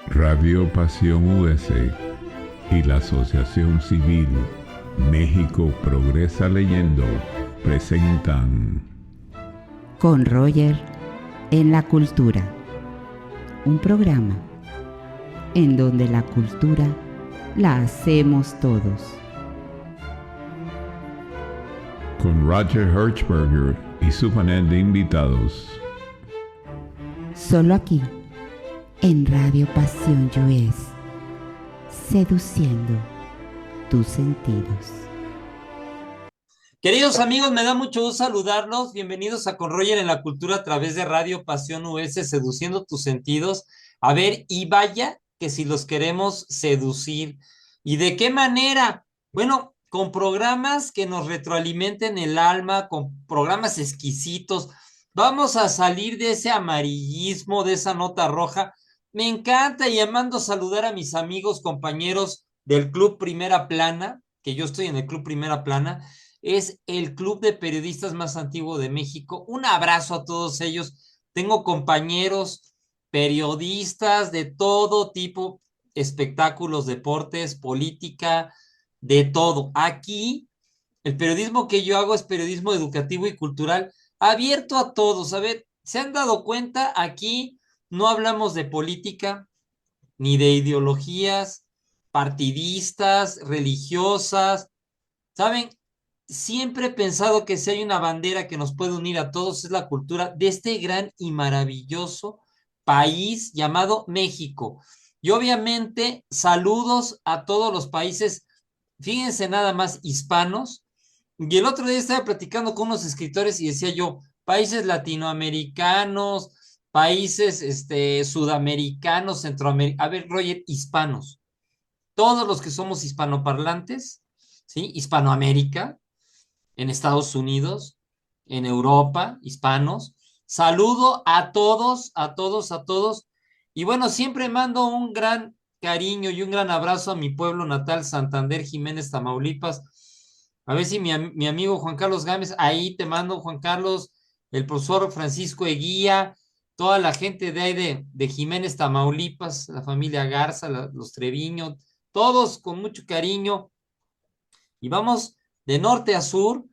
Radio Pasión US y la Asociación Civil México Progresa Leyendo presentan Con Roger en la Cultura, un programa en donde la cultura la hacemos todos. con Roger Hertzberger y su panel de invitados. Solo aquí, en Radio Pasión US, seduciendo tus sentidos. Queridos amigos, me da mucho gusto saludarlos. Bienvenidos a Con Roger en la Cultura a través de Radio Pasión US, seduciendo tus sentidos. A ver, y vaya que si los queremos seducir. ¿Y de qué manera? Bueno, con programas que nos retroalimenten el alma, con programas exquisitos. Vamos a salir de ese amarillismo, de esa nota roja. Me encanta y amando saludar a mis amigos, compañeros del Club Primera Plana, que yo estoy en el Club Primera Plana. Es el club de periodistas más antiguo de México. Un abrazo a todos ellos. Tengo compañeros periodistas de todo tipo, espectáculos, deportes, política, de todo. Aquí, el periodismo que yo hago es periodismo educativo y cultural, abierto a todos. A ver, ¿se han dado cuenta? Aquí no hablamos de política, ni de ideologías partidistas, religiosas. ¿Saben? Siempre he pensado que si hay una bandera que nos puede unir a todos es la cultura de este gran y maravilloso país llamado México. Y obviamente saludos a todos los países, fíjense nada más, hispanos. Y el otro día estaba platicando con unos escritores y decía yo, países latinoamericanos, países sudamericanos, centroamericanos. A ver, Roger, hispanos. Todos los que somos hispanoparlantes, ¿sí? Hispanoamérica, en Estados Unidos, en Europa, hispanos. Saludo a todos, a todos, a todos. Y bueno, siempre mando un gran cariño y un gran abrazo a mi pueblo natal, Santander, Jiménez, Tamaulipas. A ver si mi amigo Juan Carlos Gámez, ahí te mando, Juan Carlos, el profesor Francisco Eguía, toda la gente de ahí de Jiménez, Tamaulipas, la familia Garza, los Treviño, todos con mucho cariño. Y vamos de norte a sur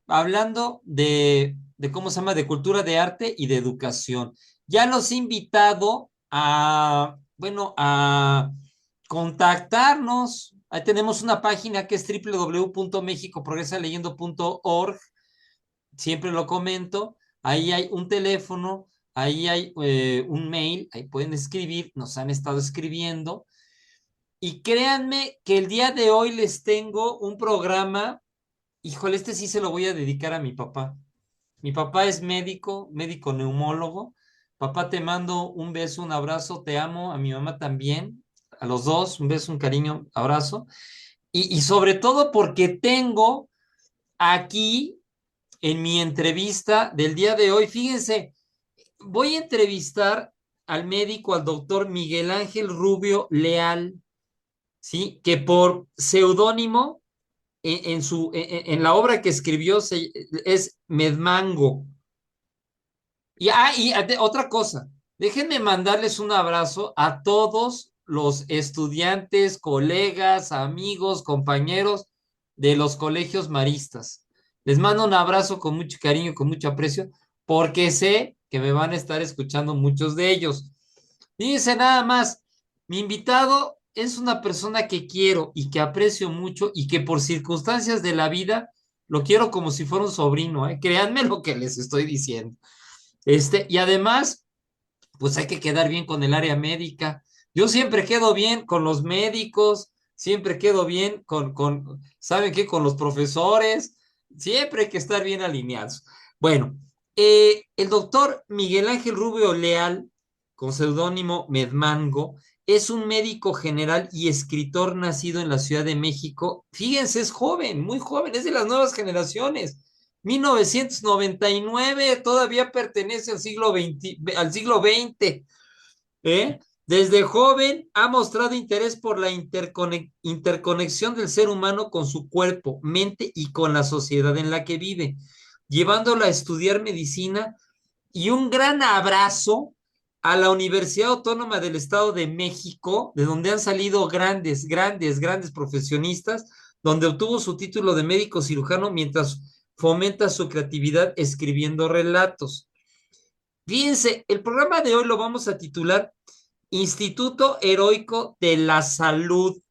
hablando de cómo se llama, de cultura, de arte y de educación. Ya los he invitado a, bueno, a contactarnos. Ahí tenemos una página que es www.mexicoprogresaleyendo.org. Siempre lo comento. Ahí hay un teléfono, ahí hay un mail, ahí pueden escribir, nos han estado escribiendo. Y créanme que el día de hoy les tengo un programa. Híjole, este sí se lo voy a dedicar a mi papá. Mi papá es médico, médico neumólogo. Papá, te mando un beso, un abrazo, te amo, a mi mamá también, a los dos, un beso, un cariño, abrazo. Y sobre todo porque tengo aquí en mi entrevista del día de hoy, fíjense, voy a entrevistar al médico, al doctor Miguel Ángel Rubio Leal, ¿sí? Que por seudónimo en la obra que escribió es Medmango. Otra cosa, déjenme mandarles un abrazo a todos los estudiantes, colegas, amigos, compañeros de los colegios maristas. Les mando un abrazo con mucho cariño, con mucho aprecio, porque sé que me van a estar escuchando muchos de ellos. Fíjense nada más, mi invitado es una persona que quiero y que aprecio mucho y que por circunstancias de la vida lo quiero como si fuera un sobrino, ¿eh? Créanme lo que les estoy diciendo. Y además, pues hay que quedar bien con el área médica. Yo siempre quedo bien con los médicos, siempre quedo bien ¿saben qué? Con los profesores, siempre hay que estar bien alineados. Bueno, el doctor Miguel Ángel Rubio Leal, con seudónimo Medmango, es un médico general y escritor nacido en la Ciudad de México. Fíjense, es joven, muy joven, es de las nuevas generaciones. 1999, todavía pertenece al siglo XX, ¿eh? Desde joven ha mostrado interés por la interconexión del ser humano con su cuerpo, mente y con la sociedad en la que vive, llevándola a estudiar medicina. Y un gran abrazo a la Universidad Autónoma del Estado de México, de donde han salido grandes, grandes, grandes profesionistas, donde obtuvo su título de médico cirujano mientras fomenta su creatividad escribiendo relatos. Fíjense, el programa de hoy lo vamos a titular Instituto Heroico de la Salud.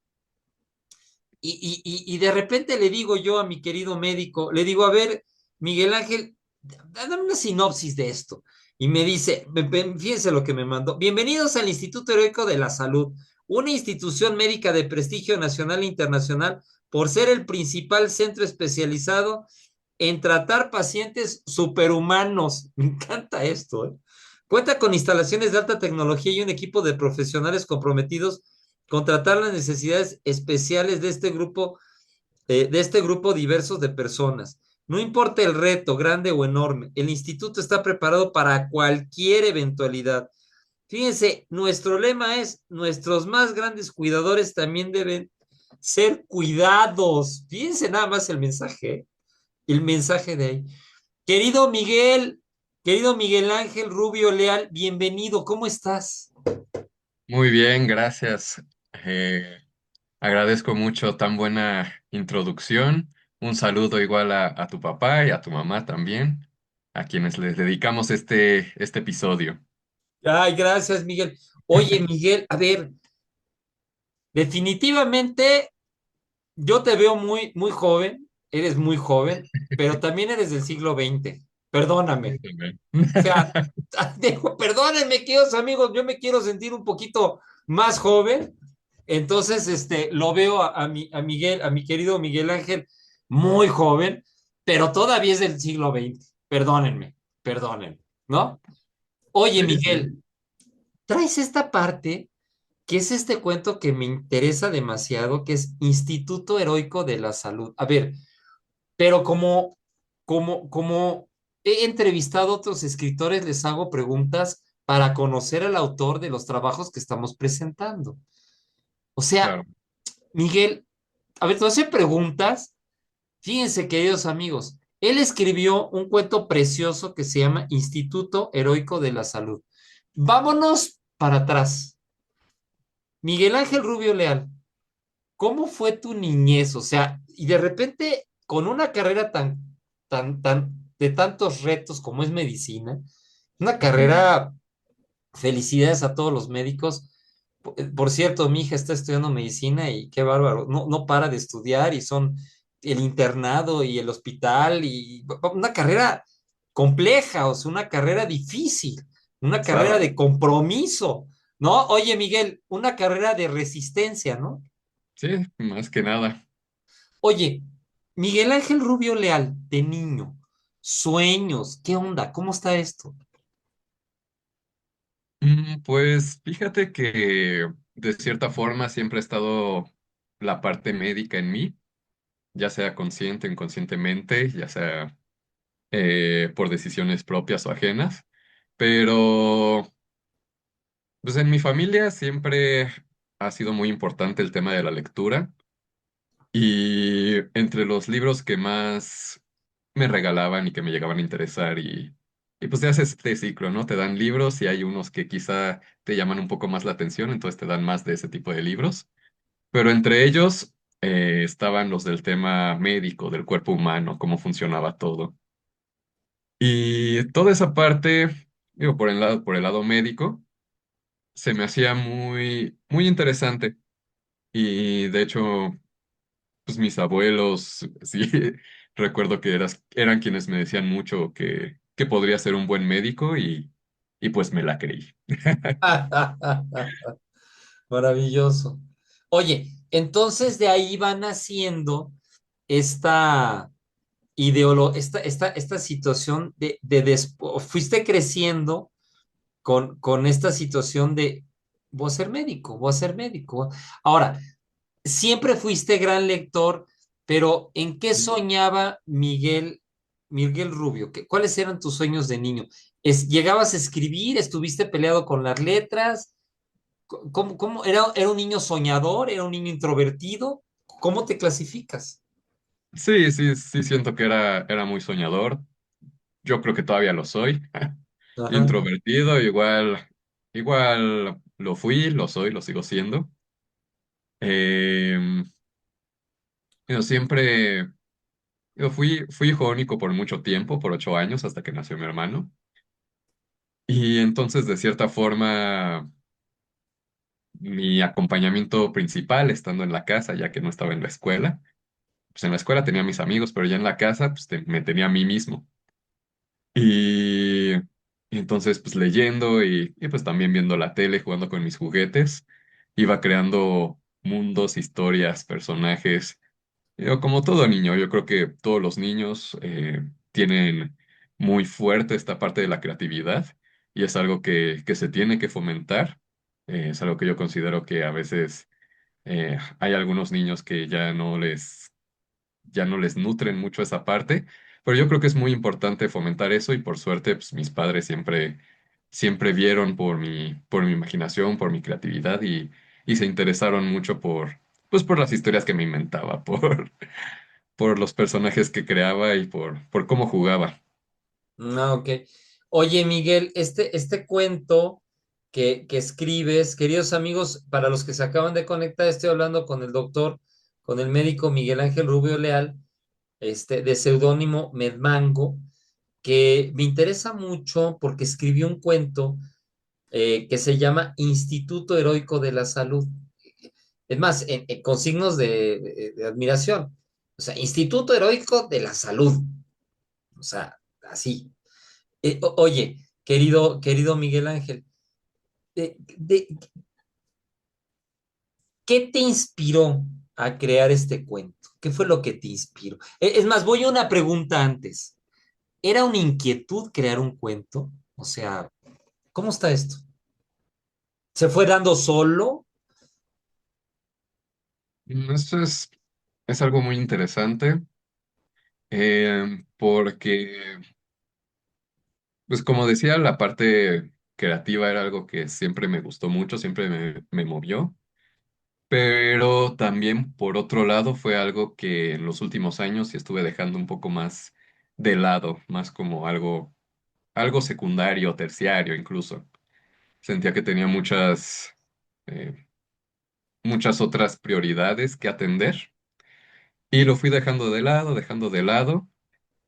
Y de repente le digo yo a mi querido médico, le digo, a ver, Miguel Ángel, dame una sinopsis de esto. Y me dice, fíjense lo que me mandó. Bienvenidos al Instituto Heroico de la Salud, una institución médica de prestigio nacional e internacional por ser el principal centro especializado en tratar pacientes superhumanos. Me encanta esto, ¿eh? Cuenta con instalaciones de alta tecnología y un equipo de profesionales comprometidos con tratar las necesidades especiales de este grupo diversos de personas. No importa el reto, grande o enorme, el instituto está preparado para cualquier eventualidad. Fíjense, nuestro lema es, nuestros más grandes cuidadores también deben ser cuidados. Fíjense nada más el mensaje, ¿eh? El mensaje de ahí. Querido Miguel Ángel Rubio Leal, bienvenido, ¿cómo estás? Muy bien, gracias. Agradezco mucho tan buena introducción. Un saludo igual a tu papá y a tu mamá también, a quienes les dedicamos este episodio. Ay, gracias, Miguel. Oye, Miguel, a ver, definitivamente yo te veo muy, muy joven, eres muy joven, pero también eres del siglo XX. Perdóname. También. O sea, perdónenme, queridos amigos, yo me quiero sentir un poquito más joven. Entonces, lo veo a Miguel, a mi querido Miguel Ángel, muy joven, pero todavía es del siglo XX. Perdónenme, perdónenme, ¿no? Oye, Sí, sí. Miguel, traes esta parte que es este cuento que me interesa demasiado, que es Instituto Heroico de la Salud. A ver, pero como he entrevistado a otros escritores, les hago preguntas para conocer al autor de los trabajos que estamos presentando. O sea, Claro. Miguel, a ver, te voy a hacer preguntas. Fíjense, queridos amigos, él escribió un cuento precioso que se llama Instituto Heroico de la Salud. Vámonos para atrás. Miguel Ángel Rubio Leal, ¿cómo fue tu niñez? O sea, y de repente, con una carrera de tantos retos como es medicina, una carrera, felicidades a todos los médicos. Por cierto, mi hija está estudiando medicina y qué bárbaro, no, no para de estudiar y son el internado y el hospital y una carrera compleja, o sea, una carrera difícil, una carrera Claro. de compromiso, ¿no? Oye, Miguel, una carrera de resistencia, ¿no? Sí, más que nada. Oye, Miguel Ángel Rubio Leal, de niño, sueños, ¿qué onda? ¿Cómo está esto? Pues fíjate que de cierta forma siempre ha estado la parte médica en mí, ya sea consciente o inconscientemente, ya sea por decisiones propias o ajenas, pero pues en mi familia siempre ha sido muy importante el tema de la lectura y entre los libros que más me regalaban y que me llegaban a interesar y pues te haces este ciclo, ¿no? Te dan libros y hay unos que quizá te llaman un poco más la atención, entonces te dan más de ese tipo de libros, pero entre ellos estaban los del tema médico, del cuerpo humano, cómo funcionaba todo. Y toda esa parte, digo, por el lado médico, se me hacía muy, muy interesante. Y de hecho, pues mis abuelos, sí, recuerdo que eran quienes me decían mucho que podría ser un buen médico y pues me la creí. Maravilloso. Oye, entonces de ahí van naciendo esta esta situación fuiste creciendo con esta situación de voy a ser médico, voy a ser médico. Ahora, siempre fuiste gran lector, pero ¿en qué soñaba Miguel Rubio? ¿Cuáles eran tus sueños de niño? ¿Llegabas a escribir? ¿Estuviste peleado con las letras? ¿Era un niño soñador? ¿Era un niño introvertido? ¿Cómo te clasificas? Sí, sí, sí siento que era muy soñador. Yo creo que todavía lo soy. Ajá. Introvertido, igual igual lo fui, lo soy, lo sigo siendo. Em, siempre, fui hijo único por mucho tiempo, por 8 años, hasta que nació mi hermano. Y entonces, de cierta forma, mi acompañamiento principal, estando en la casa, ya que no estaba en la escuela, pues en la escuela tenía a mis amigos, pero ya en la casa, pues me tenía a mí mismo. Y, y entonces, pues leyendo y pues también viendo la tele, jugando con mis juguetes, iba creando mundos, historias, personajes. Como todo niño, yo creo que todos los niños tienen muy fuerte esta parte de la creatividad y es algo que se tiene que fomentar. Es algo que yo considero que a veces hay algunos niños que ya no les nutren mucho esa parte, pero yo creo que es muy importante fomentar eso y por suerte pues, mis padres siempre vieron por mi imaginación, por mi creatividad y se interesaron mucho por las historias que me inventaba, por los personajes que creaba y por cómo jugaba. Ah, ok. Oye, Miguel, este cuento que escribes, queridos amigos, para los que se acaban de conectar, estoy hablando con el doctor, con el médico Miguel Ángel Rubio Leal, de seudónimo Medmango, que me interesa mucho porque escribió un cuento que se llama Instituto Heroico de la Salud. Es más, con signos de admiración. O sea, Instituto Heroico de la Salud. O sea, así. Oye, querido Miguel Ángel, de- ¿qué te inspiró a crear este cuento? ¿Qué fue lo que te inspiró? Es más, voy a una pregunta antes. ¿Era una inquietud crear un cuento? O sea, ¿cómo está esto? ¿Se fue dando solo? Esto es algo muy interesante porque, pues como decía, la parte creativa era algo que siempre me gustó mucho, siempre me movió. Pero también, por otro lado, fue algo que en los últimos años sí estuve dejando un poco más de lado, más como algo secundario, terciario incluso. Sentía que tenía eh, muchas otras prioridades que atender y lo fui dejando de lado,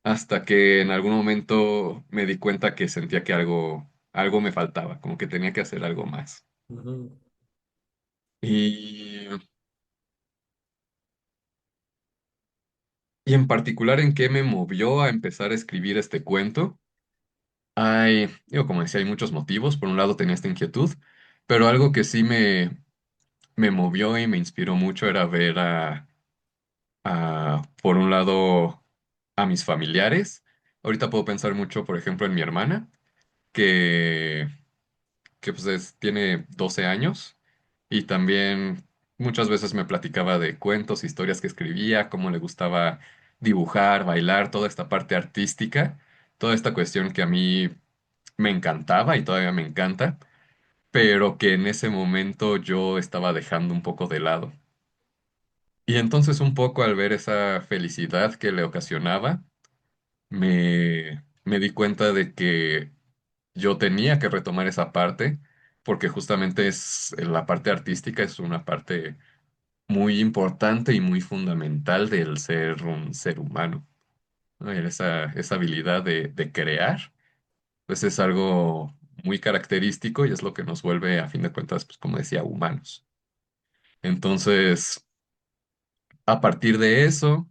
hasta que en algún momento me di cuenta que sentía que algo me faltaba, como que tenía que hacer algo más. Ujú. Y, y en particular, ¿en qué me movió a empezar a escribir este cuento? Como decía, hay muchos motivos. Por un lado tenía esta inquietud, pero algo que sí me movió y me inspiró mucho era ver por un lado, a mis familiares. Ahorita puedo pensar mucho, por ejemplo, en mi hermana, que, que pues tiene 12 años y también muchas veces me platicaba de cuentos, historias que escribía, cómo le gustaba dibujar, bailar, toda esta parte artística, toda esta cuestión que a mí me encantaba y todavía me encanta, pero que en ese momento yo estaba dejando un poco de lado. Y entonces un poco al ver esa felicidad que le ocasionaba, me di cuenta de que yo tenía que retomar esa parte, porque justamente la parte artística es una parte muy importante y muy fundamental del ser un ser humano, ¿no? Esa habilidad de crear, pues es algo muy característico y es lo que nos vuelve, a fin de cuentas, pues como decía, humanos. Entonces, a partir de eso,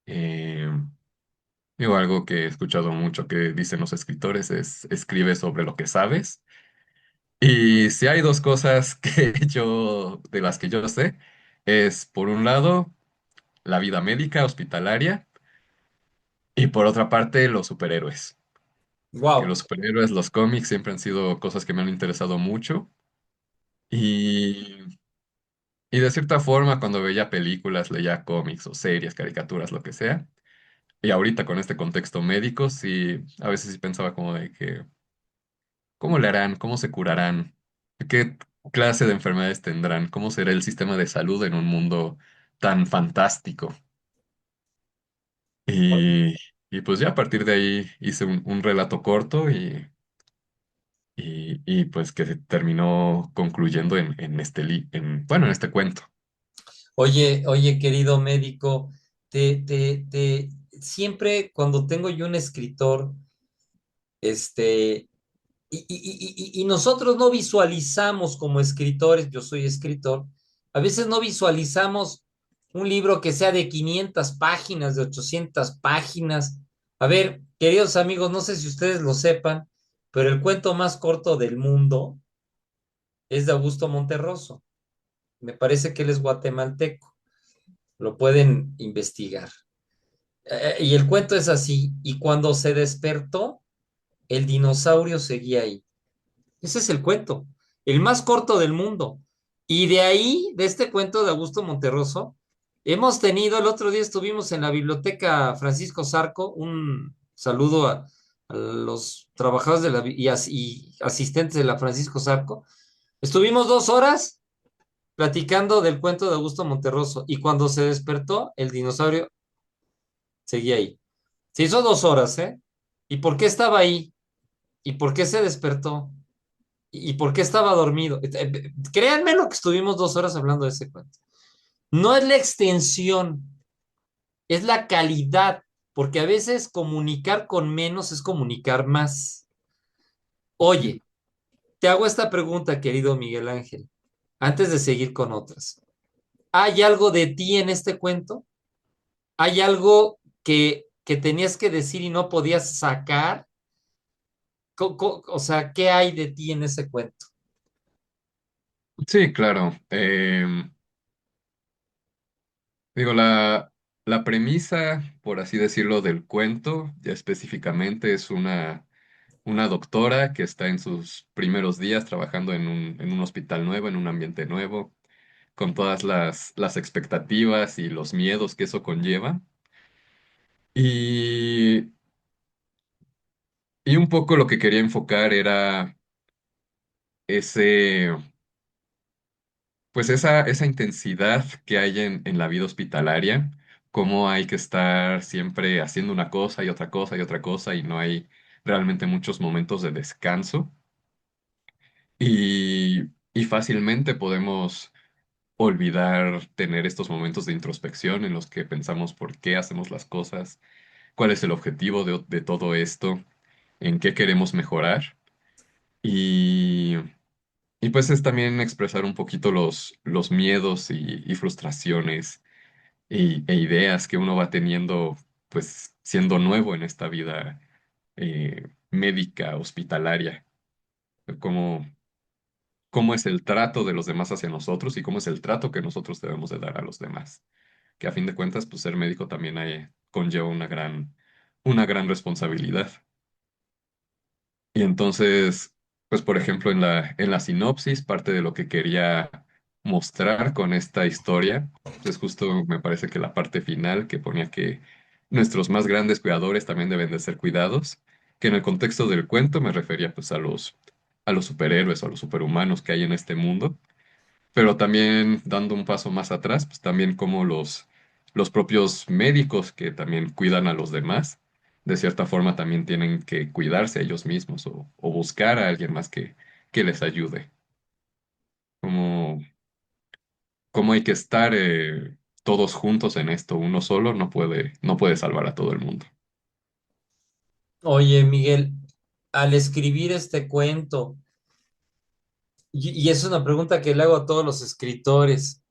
eh, digo, algo que he escuchado mucho que dicen los escritores es escribe sobre lo que sabes. Y si hay dos cosas de las que yo sé, es por un lado la vida médica hospitalaria y por otra parte los superhéroes. Que Wow. los superhéroes, los cómics siempre han sido cosas que me han interesado mucho y, y de cierta forma cuando veía películas, leía cómics o series, caricaturas, lo que sea. Y ahorita con este contexto médico, sí, a veces sí pensaba como de que ¿cómo le harán? ¿Cómo se curarán? ¿Qué clase de enfermedades tendrán? ¿Cómo será el sistema de salud en un mundo tan fantástico? Y, y pues ya a partir de ahí hice un relato corto y pues que se terminó concluyendo bueno, en este cuento. Oye, oye, querido médico, siempre cuando tengo yo un escritor, este, y nosotros no visualizamos como escritores, yo soy escritor, a veces no visualizamos un libro que sea de 500 páginas, de 800 páginas. A ver, queridos amigos, no sé si ustedes lo sepan, pero el cuento más corto del mundo es de Augusto Monterroso. Me parece que él es guatemalteco, lo pueden investigar. Y el cuento es así, y cuando se despertó, el dinosaurio seguía ahí. Ese es el cuento, el más corto del mundo. Y de ahí, de este cuento de Augusto Monterroso, hemos tenido, el otro día estuvimos en la biblioteca Francisco Zarco, un saludo a los trabajadores de y asistentes de la Francisco Zarco. Estuvimos 2 horas platicando del cuento de Augusto Monterroso y cuando se despertó, el dinosaurio seguía ahí. Se hizo 2 horas, ¿eh? ¿Y por qué estaba ahí? ¿Y por qué se despertó? ¿Y por qué estaba dormido? Créanme lo que estuvimos 2 horas hablando de ese cuento. No es la extensión, es la calidad, porque a veces comunicar con menos es comunicar más. Oye, te hago esta pregunta, querido Miguel Ángel, antes de seguir con otras. ¿Hay algo de ti en este cuento? ¿Hay algo que tenías que decir y no podías sacar? O sea, ¿qué hay de ti en ese cuento? Sí, claro. Digo, la premisa, por así decirlo, del cuento, ya específicamente es una doctora que está en sus primeros días trabajando en un hospital nuevo, en un ambiente nuevo, con todas las expectativas y los miedos que eso conlleva. Y, y un poco lo que quería enfocar era ese, pues esa intensidad que hay en la vida hospitalaria, cómo hay que estar siempre haciendo una cosa y otra cosa y otra cosa y no hay realmente muchos momentos de descanso. Y fácilmente podemos olvidar tener estos momentos de introspección en los que pensamos por qué hacemos las cosas, cuál es el objetivo de todo esto, en qué queremos mejorar. Y, y pues es también expresar un poquito los miedos y frustraciones e ideas que uno va teniendo, pues siendo nuevo en esta vida médica, hospitalaria. Cómo, cómo es el trato de los demás hacia nosotros y cómo es el trato que nosotros debemos de dar a los demás. Que a fin de cuentas, pues ser médico también conlleva una gran responsabilidad. Y entonces, pues por ejemplo, en la sinopsis, parte de lo que quería mostrar con esta historia, pues justo me parece que la parte final que ponía que nuestros más grandes cuidadores también deben de ser cuidados, que en el contexto del cuento me refería pues a los superhéroes o a los superhumanos que hay en este mundo, pero también dando un paso más atrás, pues también como los propios médicos que también cuidan a los demás, de cierta forma también tienen que cuidarse a ellos mismos o buscar a alguien más que les ayude. Como, como hay que estar todos juntos en esto, uno solo no puede salvar a todo el mundo. Oye, Miguel, al escribir este cuento, y es una pregunta que le hago a todos los escritores,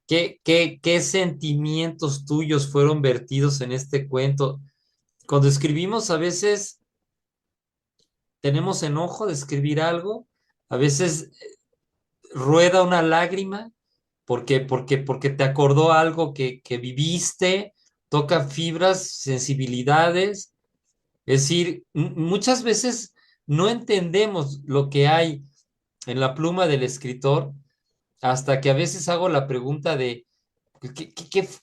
¿qué sentimientos tuyos fueron vertidos en este cuento? Cuando escribimos, a veces tenemos enojo de escribir algo, a veces rueda una lágrima porque te acordó algo que viviste, toca fibras, sensibilidades. Es decir, muchas veces no entendemos lo que hay en la pluma del escritor hasta que a veces hago la pregunta de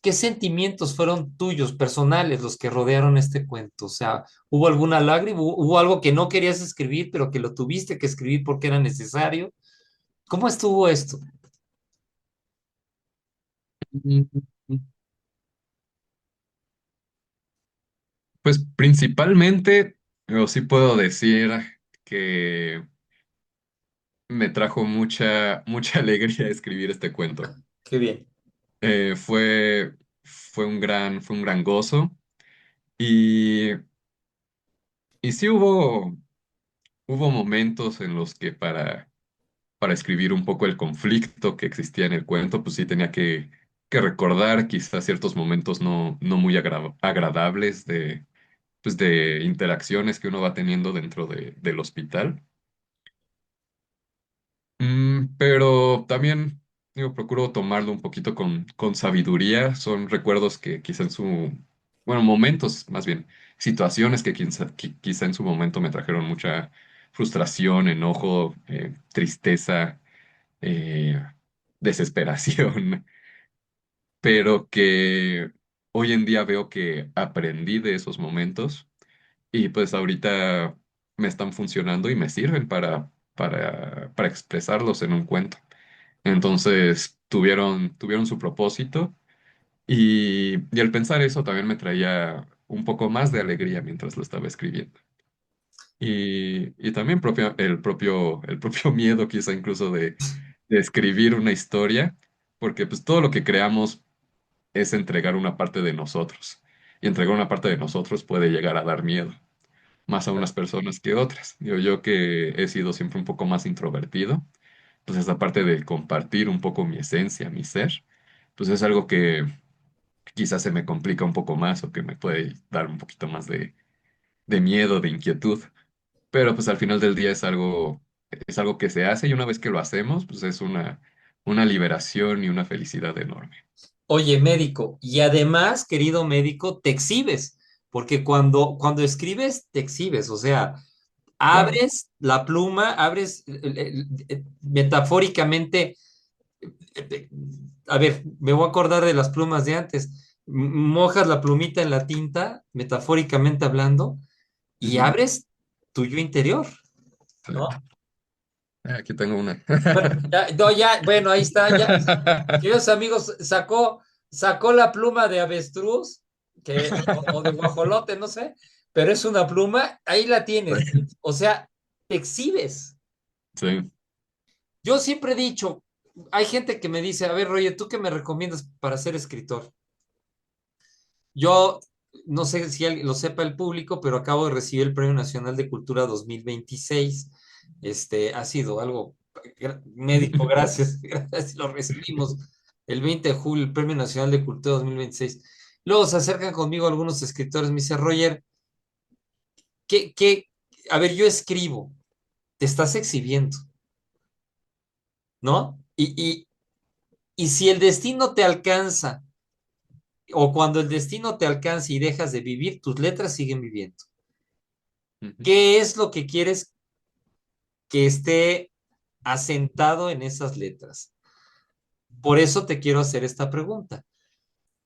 ¿qué sentimientos fueron tuyos, personales, los que rodearon este cuento? O sea, ¿hubo alguna lágrima? ¿Hubo algo que no querías escribir, pero que lo tuviste que escribir porque era necesario? ¿Cómo estuvo esto? Mm. Pues principalmente, yo sí puedo decir que me trajo mucha alegría escribir este cuento. Qué bien. Fue, fue un gran gozo y, y sí hubo momentos en los que para escribir un poco el conflicto que existía en el cuento, pues sí tenía que recordar quizás ciertos momentos no muy agradables pues de interacciones que uno va teniendo dentro del hospital. Pero también, digo, procuro tomarlo un poquito con sabiduría. Son recuerdos que quizá bueno, momentos más bien, situaciones que quizá en su momento me trajeron mucha frustración, enojo, tristeza, eh, desesperación, pero que hoy en día veo que aprendí de esos momentos y pues ahorita me están funcionando y me sirven para expresarlos en un cuento. Entonces tuvieron su propósito y al pensar eso también me traía un poco más de alegría mientras lo estaba escribiendo. Y también el propio miedo quizá incluso de escribir una historia, porque pues todo lo que creamos es entregar una parte de nosotros. Y entregar una parte de nosotros puede llegar a dar miedo, más a unas personas que otras. Yo que he sido siempre un poco más introvertido, pues esa parte de compartir un poco mi esencia, mi ser, pues es algo que quizás se me complica un poco más o que me puede dar un poquito más de miedo, de inquietud. Pero pues al final del día es algo que se hace y una vez que lo hacemos, pues es una liberación y una felicidad enorme. Oye, médico, y además, querido médico, te exhibes, porque cuando escribes, te exhibes, o sea, Claro. abres la pluma, abres metafóricamente, eh, a ver, me voy a acordar de las plumas de antes, mojas la plumita en la tinta, metafóricamente hablando, y Ujú. abres tu yo interior, Sí. ¿no? Aquí tengo una. Bueno, ya, no, ya, bueno, ahí está, ya, queridos amigos, sacó la pluma de avestruz, o de guajolote, no sé, pero es una pluma, ahí la tienes. O sea, te exhibes. Sí. Yo siempre he dicho, hay gente que me dice, a ver, Roger, ¿tú qué me recomiendas para ser escritor? Yo no sé si alguien lo sepa el público, pero acabo de recibir el Premio Nacional de Cultura 2026. Ha sido algo médico, gracias, gracias, lo recibimos el 20 de julio, el Premio Nacional de Cultura 2026. Luego se acercan conmigo algunos escritores, me dice, Roger, ¿qué? A ver, yo escribo, te estás exhibiendo, ¿no? Y si el destino te alcanza, o cuando el destino te alcance y dejas de vivir, tus letras siguen viviendo. Ujú. ¿Qué es lo que quieres que esté asentado en esas letras? Por eso te quiero hacer esta pregunta.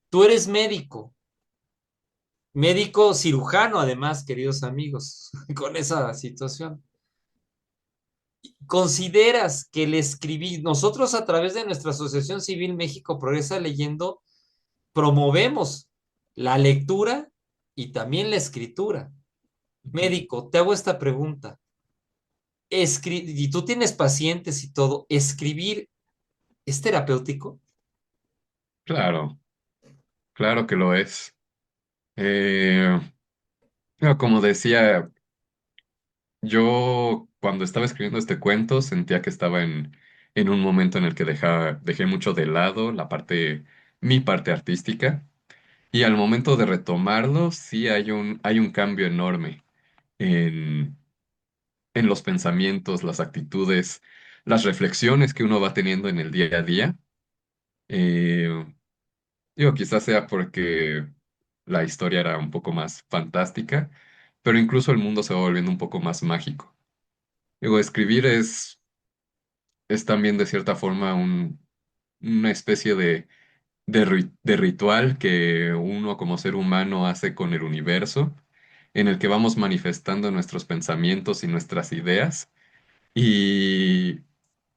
Tú eres médico, médico cirujano además, queridos amigos, con esa situación. ¿Consideras que el escribir, nosotros a través de nuestra Asociación Civil México Progresa Leyendo, promovemos la lectura y también la escritura? Ujú. Médico, te hago esta pregunta. Y tú tienes pacientes y todo, ¿escribir es terapéutico? Claro, claro que lo es. Eh, no, como decía, yo cuando estaba escribiendo este cuento sentía que estaba en un momento en el que dejé mucho de lado mi parte artística, y al momento de retomarlo sí hay un cambio enorme en, en los pensamientos, las actitudes, las reflexiones que uno va teniendo en el día a día. Eh, Digo, quizás sea porque la historia era un poco más fantástica, pero incluso el mundo se va volviendo un poco más mágico. Digo, escribir es también de cierta forma una especie de ritual que uno como ser humano hace con el universo, en el que vamos manifestando nuestros pensamientos y nuestras ideas, y,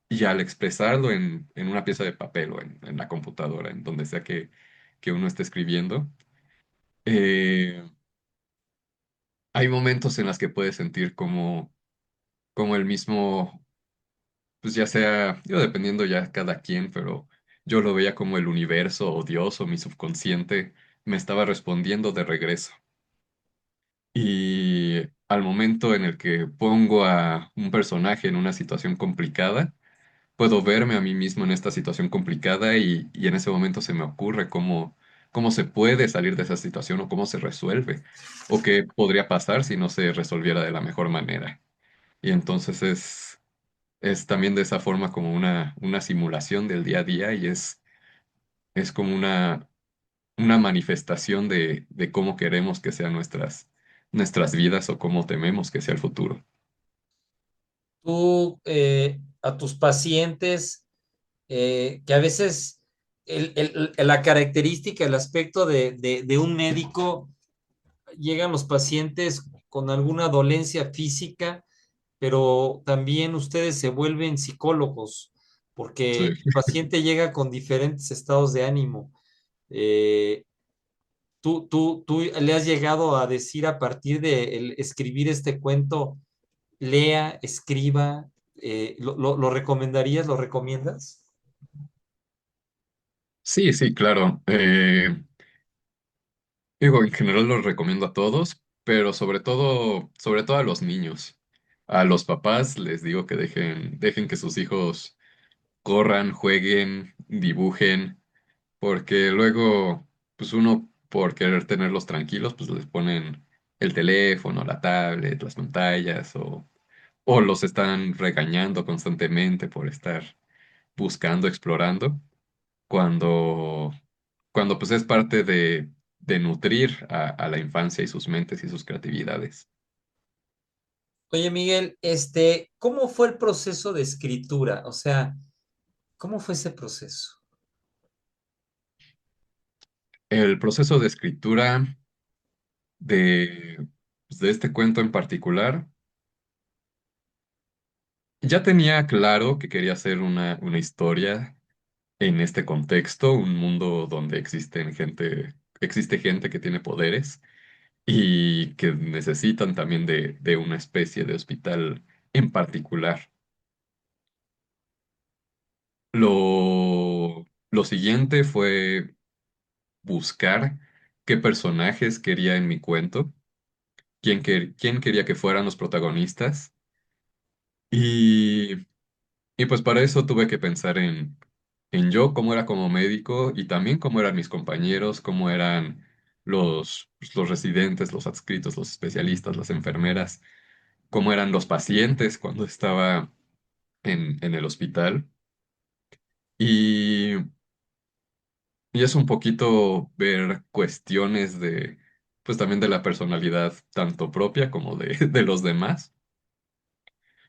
y al expresarlo en una pieza de papel o en la computadora, en donde sea que uno esté escribiendo, eh, hay momentos en los que puedes sentir como el mismo. pues ya sea, yo dependiendo ya cada quien, pero yo lo veía como el universo o Dios o mi subconsciente me estaba respondiendo de regreso. Y al momento en el que pongo a un personaje en una situación complicada, puedo verme a mí mismo en esta situación complicada y en ese momento se me ocurre cómo se puede salir de esa situación o cómo se resuelve o qué podría pasar si no se resolviera de la mejor manera. Y entonces es también de esa forma como una simulación del día a día y es como una manifestación de cómo queremos que sean nuestras vidas o cómo tememos que sea el futuro. Tú, a tus pacientes, que a veces la característica, el aspecto de un médico, llegan los pacientes con alguna dolencia física, pero también ustedes se vuelven psicólogos, porque Sí. el paciente llega con diferentes estados de ánimo. Eh, tú le has llegado a decir a partir de escribir este cuento, lea, escriba, ¿lo recomendarías, lo recomiendas? Sí, sí, claro. Digo, en general los recomiendo a todos, pero sobre todo a los niños. A los papás les digo que dejen que sus hijos corran, jueguen, dibujen, porque luego, pues uno por querer tenerlos tranquilos, pues les ponen el teléfono, la tablet, las pantallas, o los están regañando constantemente por estar buscando, explorando, cuando, cuando pues es parte de nutrir a la infancia y sus mentes y sus creatividades. Oye, Miguel, ¿cómo fue el proceso de escritura? O sea, ¿cómo fue ese proceso? El proceso de escritura de, pues, de este cuento en particular, ya tenía claro que quería hacer una historia en este contexto, un mundo donde existe gente que tiene poderes y que necesitan también de una especie de hospital en particular. Lo siguiente fue buscar qué personajes quería en mi cuento, quién quería que fueran los protagonistas. Y, y pues para eso tuve que pensar en yo, cómo era como médico y también cómo eran mis compañeros, cómo eran los residentes, los adscritos, los especialistas, las enfermeras, cómo eran los pacientes cuando estaba en el hospital. Y, y es un poquito ver cuestiones pues también de la personalidad, tanto propia como de los demás,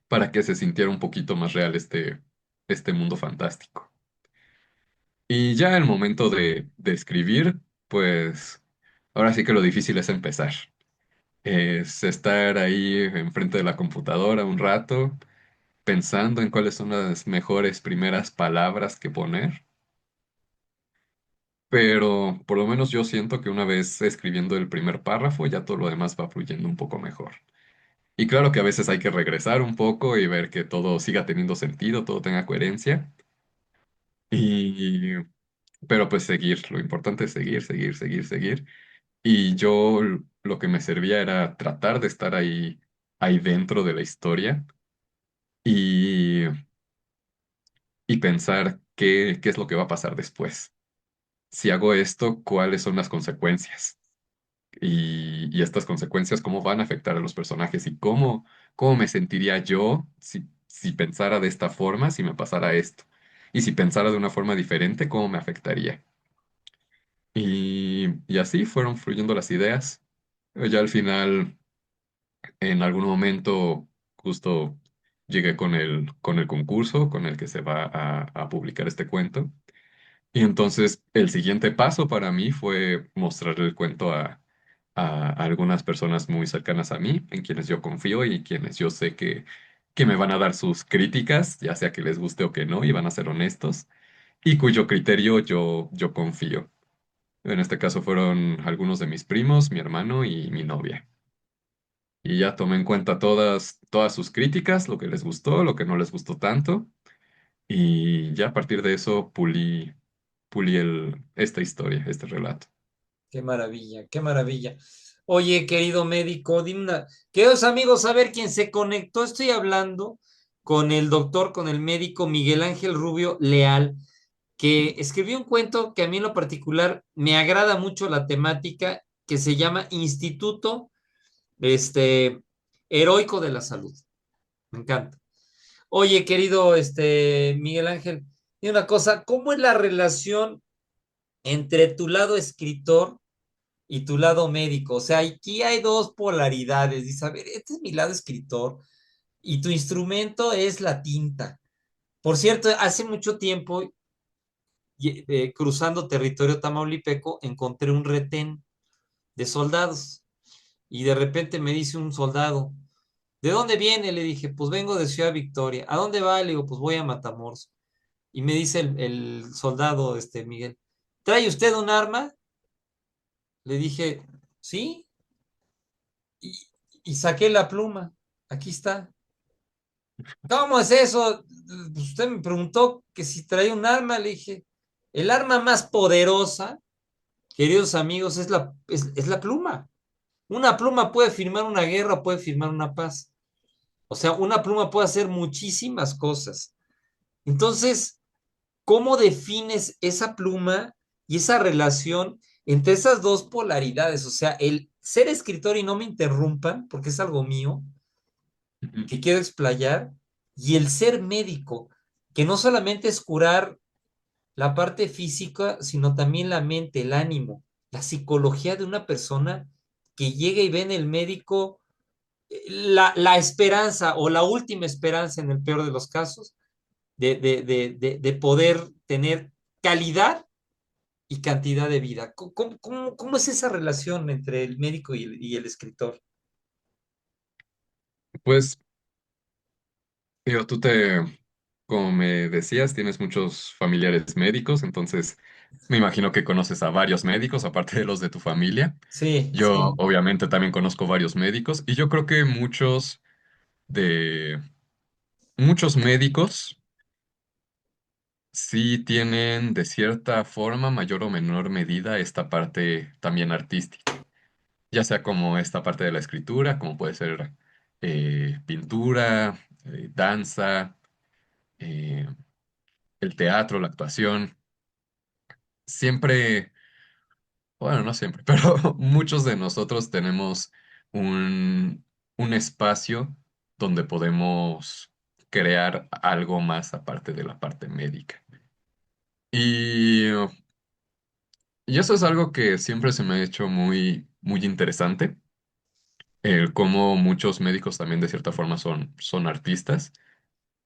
para que se sintiera un poquito más real este mundo fantástico. Y ya el momento de escribir, pues ahora sí que lo difícil es empezar. Es estar ahí enfrente de la computadora un rato, pensando en cuáles son las mejores primeras palabras que poner. Pero por lo menos yo siento que una vez escribiendo el primer párrafo, ya todo lo demás va fluyendo un poco mejor. Y claro que a veces hay que regresar un poco y ver que todo siga teniendo sentido, todo tenga coherencia. Y, pero pues seguir, lo importante es seguir, seguir, seguir, seguir. Y yo lo que me servía era tratar de estar ahí dentro de la historia y, y pensar qué es lo que va a pasar después. Si hago esto, ¿cuáles son las consecuencias? Y estas consecuencias, ¿cómo van a afectar a los personajes? Y cómo me sentiría yo si pensara de esta forma, si me pasara esto. Y si pensara de una forma diferente, ¿cómo me afectaría? Y así fueron fluyendo las ideas. Ya al final, en algún momento, justo llegué con el concurso con el que se va a publicar este cuento. Y entonces el siguiente paso para mí fue mostrar el cuento a algunas personas muy cercanas a mí, en quienes yo confío y quienes yo sé que me van a dar sus críticas, ya sea que les guste o que no, y van a ser honestos, y cuyo criterio yo confío. En este caso fueron algunos de mis primos, mi hermano y mi novia. Y ya tomé en cuenta todas sus críticas, lo que les gustó, lo que no les gustó tanto. Y ya a partir de eso pulí esta historia, este relato. Qué maravilla, qué maravilla. Oye, querido médico, queridos amigos, a ver quién se conectó. Estoy hablando con el doctor, con el médico Miguel Ángel Rubio Leal, que escribió un cuento que a mí en lo particular me agrada mucho la temática, que se llama Instituto, Heroico de la Salud. Me encanta. Oye, querido, Miguel Ángel, y una cosa, ¿cómo es la relación entre tu lado escritor y tu lado médico? O sea, aquí hay dos polaridades. Dice, a ver, este es mi lado escritor y tu instrumento es la tinta. Por cierto, hace mucho tiempo, cruzando territorio tamaulipeco, encontré un retén de soldados y de repente me dice un soldado, ¿de dónde viene? Le dije, pues vengo de Ciudad Victoria. ¿A dónde va? Le digo, pues voy a Matamoros. Y me dice el soldado, Miguel, ¿trae usted un arma? Le dije, sí, y, y saqué la pluma. Aquí está. ¿Cómo es eso? Usted me preguntó que si traía un arma. Le dije, el arma más poderosa, queridos amigos, es la pluma. Una pluma puede firmar una guerra, puede firmar una paz. O sea, una pluma puede hacer muchísimas cosas. Entonces, ¿cómo defines esa pluma y esa relación entre esas dos polaridades? O sea, el ser escritor y no me interrumpan, porque es algo mío, Ujú. que quiero explayar, y el ser médico, que no solamente es curar la parte física, sino también la mente, el ánimo, la psicología de una persona que llega y ve en el médico la esperanza o la última esperanza en el peor de los casos de poder tener calidad y cantidad de vida. ¿Cómo es esa relación entre el médico y el escritor? Pues, digo, como me decías, tienes muchos familiares médicos, entonces me imagino que conoces a varios médicos, aparte de los de tu familia. Sí, Yo, sí. obviamente, también conozco varios médicos y yo creo que de muchos médicos sí tienen de cierta forma, mayor o menor medida, esta parte también artística, ya sea como esta parte de la escritura, como puede ser pintura, danza, eh, el teatro, la actuación. Siempre, bueno, no siempre, pero muchos de nosotros tenemos un espacio donde podemos crear algo más aparte de la parte médica. Y Y eso es algo que siempre se me ha hecho muy interesante, el cómo muchos médicos también de cierta forma son artistas,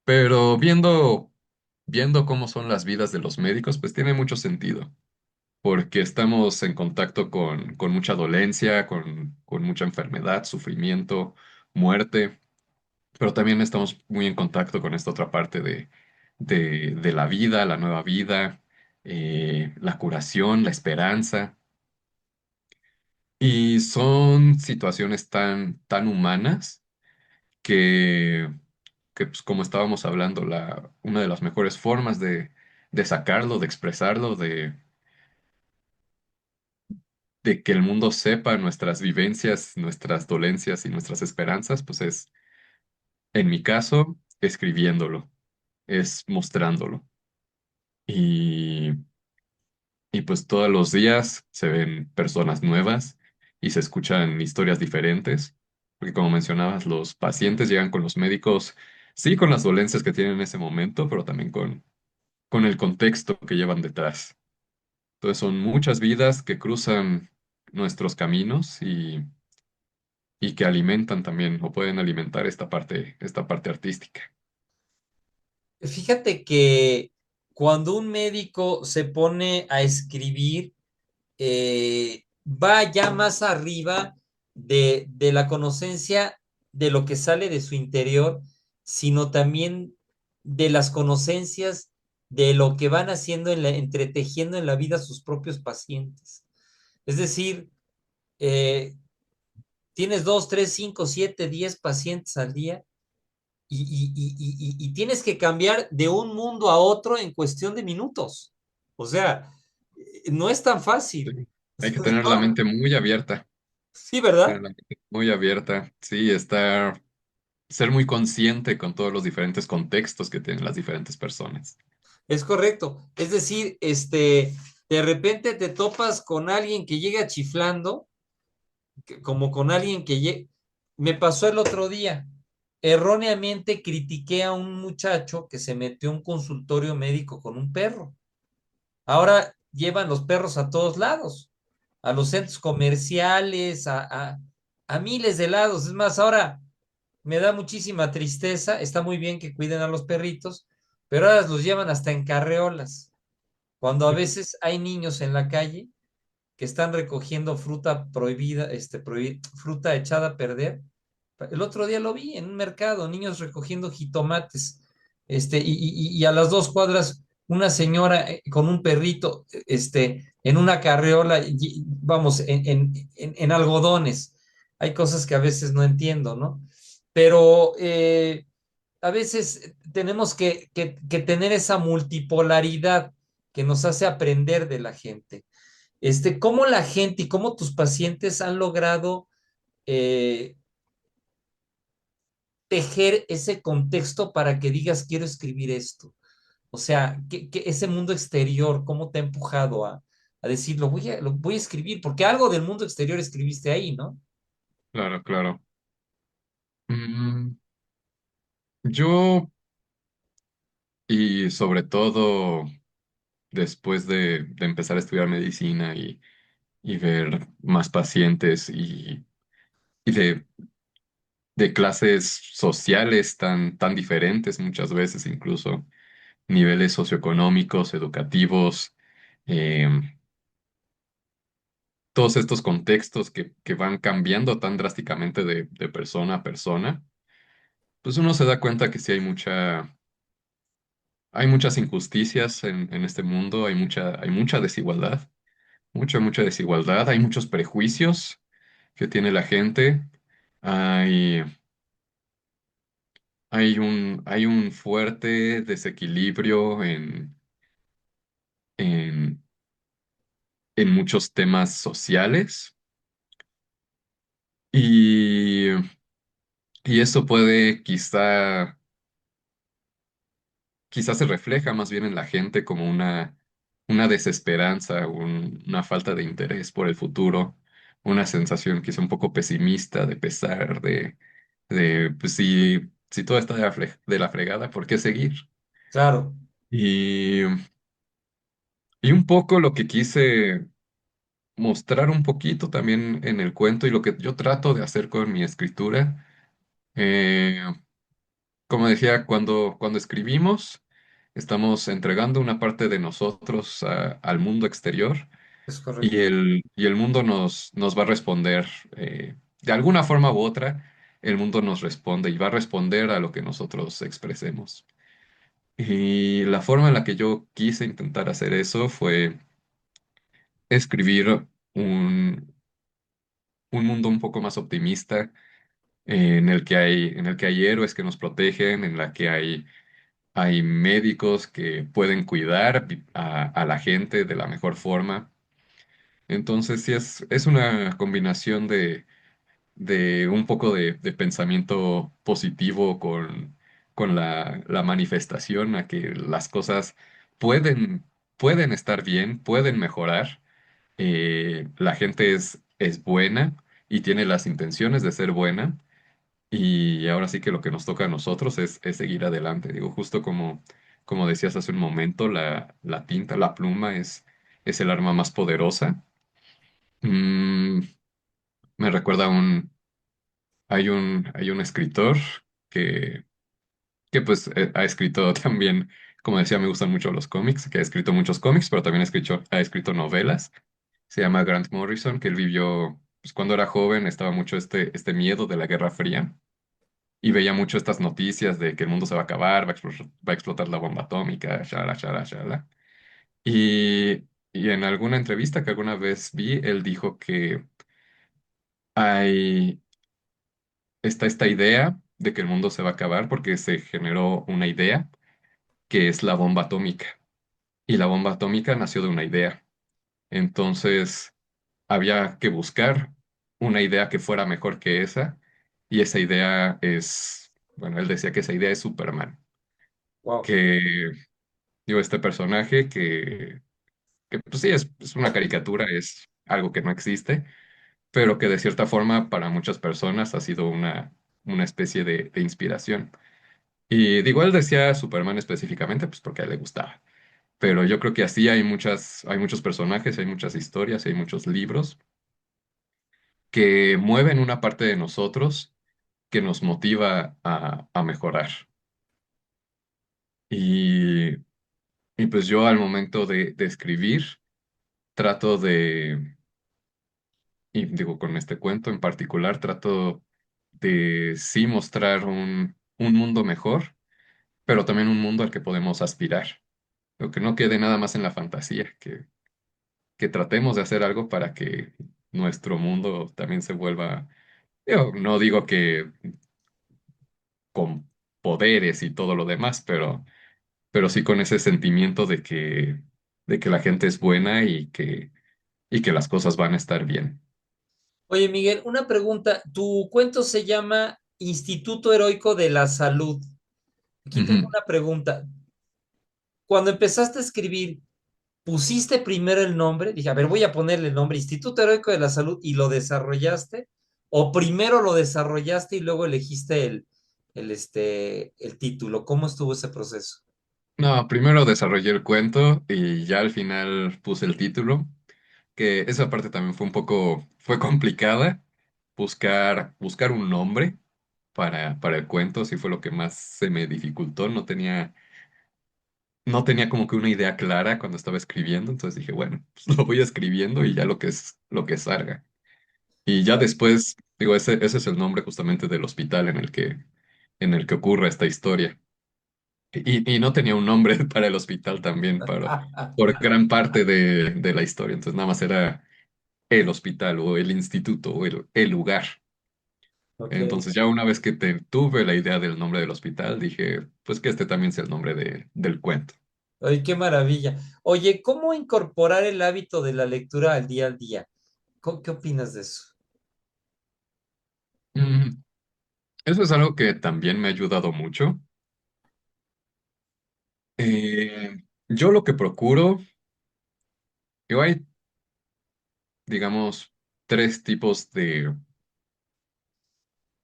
pero viendo cómo son las vidas de los médicos, pues tiene mucho sentido, porque estamos en contacto con mucha dolencia, con mucha enfermedad, sufrimiento, muerte, pero también estamos muy en contacto con esta otra parte de la vida, la nueva vida, la curación, la esperanza. Y son situaciones tan humanas que, que, pues, como estábamos hablando, una de las mejores formas de sacarlo, de expresarlo, de que el mundo sepa nuestras vivencias, nuestras dolencias y nuestras esperanzas, pues es, en mi caso, escribiéndolo, es mostrándolo. Y Y pues todos los días se ven personas nuevas y se escuchan historias diferentes, porque como mencionabas, los pacientes llegan con los médicos, sí, con las dolencias que tienen en ese momento, pero también con el contexto que llevan detrás. Entonces son muchas vidas que cruzan nuestros caminos y que alimentan también o pueden alimentar esta parte artística. Fíjate que cuando un médico se pone a escribir, va ya más arriba de la conocencia de lo que sale de su interior, sino también de las conocencias de lo que van haciendo, entretejiendo en la vida sus propios pacientes. Es decir, eh, tienes 2, 3, 5, 7, 10 pacientes al día y tienes que cambiar de un mundo a otro en cuestión de minutos. O sea, no es tan fácil. Sí. Hay que tener la ¿No? mente muy abierta, Sí, tener ¿verdad? la mente muy abierta, sí, estar, ser muy consciente con todos los diferentes contextos que tienen las diferentes personas. Es correcto. Es decir, de repente te topas con alguien que llega chiflando, como con alguien que llega. Me pasó el otro día. Erróneamente critiqué a un muchacho que se metió a un consultorio médico con un perro. Ahora llevan los perros a todos lados, a los centros comerciales, a miles de lados. Es más, ahora me da muchísima tristeza. Está muy bien que cuiden a los perritos, pero ahora los llevan hasta en carreolas. Cuando a veces hay niños en la calle que están recogiendo fruta prohibida, fruta echada a perder. El otro día lo vi en un mercado, niños recogiendo jitomates, y a las 2 cuadras una señora con un perrito, en una carreola, vamos, en algodones. Hay cosas que a veces no entiendo, ¿no? Pero a veces tenemos que tener esa multipolaridad que nos hace aprender de la gente. ¿Cómo la gente y cómo tus pacientes han logrado eh, tejer ese contexto para que digas, quiero escribir esto? O sea, ese mundo exterior, ¿cómo te ha empujado a decir, lo voy a escribir? Porque algo del mundo exterior escribiste ahí, ¿no? Claro, claro. Mm, yo, y sobre todo después de empezar a estudiar medicina y ver más pacientes y de clases sociales tan diferentes muchas veces, incluso niveles socioeconómicos, educativos, eh, todos estos contextos que van cambiando tan drásticamente de persona a persona, pues uno se da cuenta que sí hay muchas injusticias en este mundo, hay mucha desigualdad, mucha desigualdad, hay muchos prejuicios que tiene la gente, hay, hay un fuerte desequilibrio en, en muchos temas sociales y, y eso puede quizá se refleja más bien en la gente como una desesperanza, una falta de interés por el futuro, una sensación quizá un poco pesimista, de pesar, pues si todo está de la fregada, ¿por qué seguir? Claro, Y, y un poco lo que quise mostrar un poquito también en el cuento y lo que yo trato de hacer con mi escritura, eh, como decía, cuando escribimos, estamos entregando una parte de nosotros al mundo exterior es correcto. y el mundo nos va a responder, de alguna forma u otra, el mundo nos responde y va a responder a lo que nosotros expresemos. Y la forma en la que yo quise intentar hacer eso fue escribir un mundo un poco más optimista, en el que hay héroes que nos protegen, en la que hay médicos que pueden cuidar a la gente de la mejor forma. Entonces, sí, es una combinación de un poco de pensamiento positivo con la manifestación a que las cosas pueden, pueden estar bien, pueden mejorar. La gente es buena y tiene las intenciones de ser buena. Y ahora sí que lo que nos toca a nosotros es seguir adelante. Digo, justo como decías hace un momento, la tinta, la pluma es el arma más poderosa. Mm, me recuerda hay un escritor que, que pues ha escrito también, como decía, me gustan mucho los cómics, que ha escrito muchos cómics, pero también ha escrito novelas. Se llama Grant Morrison, que él vivió, pues cuando era joven estaba mucho este miedo de la Guerra Fría y veía mucho estas noticias de que el mundo se va a acabar, va a explotar la bomba atómica, shala, shala, shala. Y en alguna entrevista que alguna vez vi, él dijo que hay, está esta idea de que el mundo se va a acabar porque se generó una idea que es la bomba atómica. Y la bomba atómica nació de una idea. Entonces, había que buscar una idea que fuera mejor que esa. Y esa idea es, bueno, él decía que esa idea es Superman. Wow. Que, digo, este personaje que pues sí, es una caricatura, es algo que no existe, pero que de cierta forma para muchas personas ha sido una especie de inspiración. Y digo, él decía Superman específicamente, pues porque a él le gustaba. Pero yo creo que así hay muchos personajes, hay muchas historias, hay muchos libros que mueven una parte de nosotros que nos motiva a mejorar. Y, y pues yo al momento de escribir trato y digo, con este cuento en particular, trato de sí mostrar un mundo mejor, pero también un mundo al que podemos aspirar. Lo que no quede nada más en la fantasía, que tratemos de hacer algo para que nuestro mundo también se vuelva, yo no digo que con poderes y todo lo demás, pero sí con ese sentimiento de que la gente es buena y que las cosas van a estar bien. Oye, Miguel, una pregunta. Tu cuento se llama Instituto Heroico de la Salud. Aquí tengo Ujú. una pregunta. Cuando empezaste a escribir, ¿pusiste primero el nombre? Dije, a ver, voy a ponerle el nombre Instituto Heroico de la Salud y lo desarrollaste. ¿O primero lo desarrollaste y luego elegiste el título? ¿Cómo estuvo ese proceso? No, primero desarrollé el cuento y ya al final puse el título, que esa parte también fue complicada, buscar un nombre para el cuento, sí fue lo que más se me dificultó, no tenía como que una idea clara cuando estaba escribiendo, entonces dije, bueno, pues lo voy escribiendo y ya lo que es lo que salga. Y ya después, digo, ese es el nombre justamente del hospital en el que ocurre esta historia. Y no tenía un nombre para el hospital también, por gran parte de la historia. Entonces nada más era el hospital o el instituto o el lugar. Ok. Entonces ya una vez que tuve la idea del nombre del hospital, dije, pues que este también sea el nombre del cuento. Ay, qué maravilla. Oye, ¿cómo incorporar el hábito de la lectura al día al día? ¿Qué opinas de eso? Mm, Eso es algo que también me ha ayudado mucho. Yo lo que procuro, yo hay, digamos, tres tipos de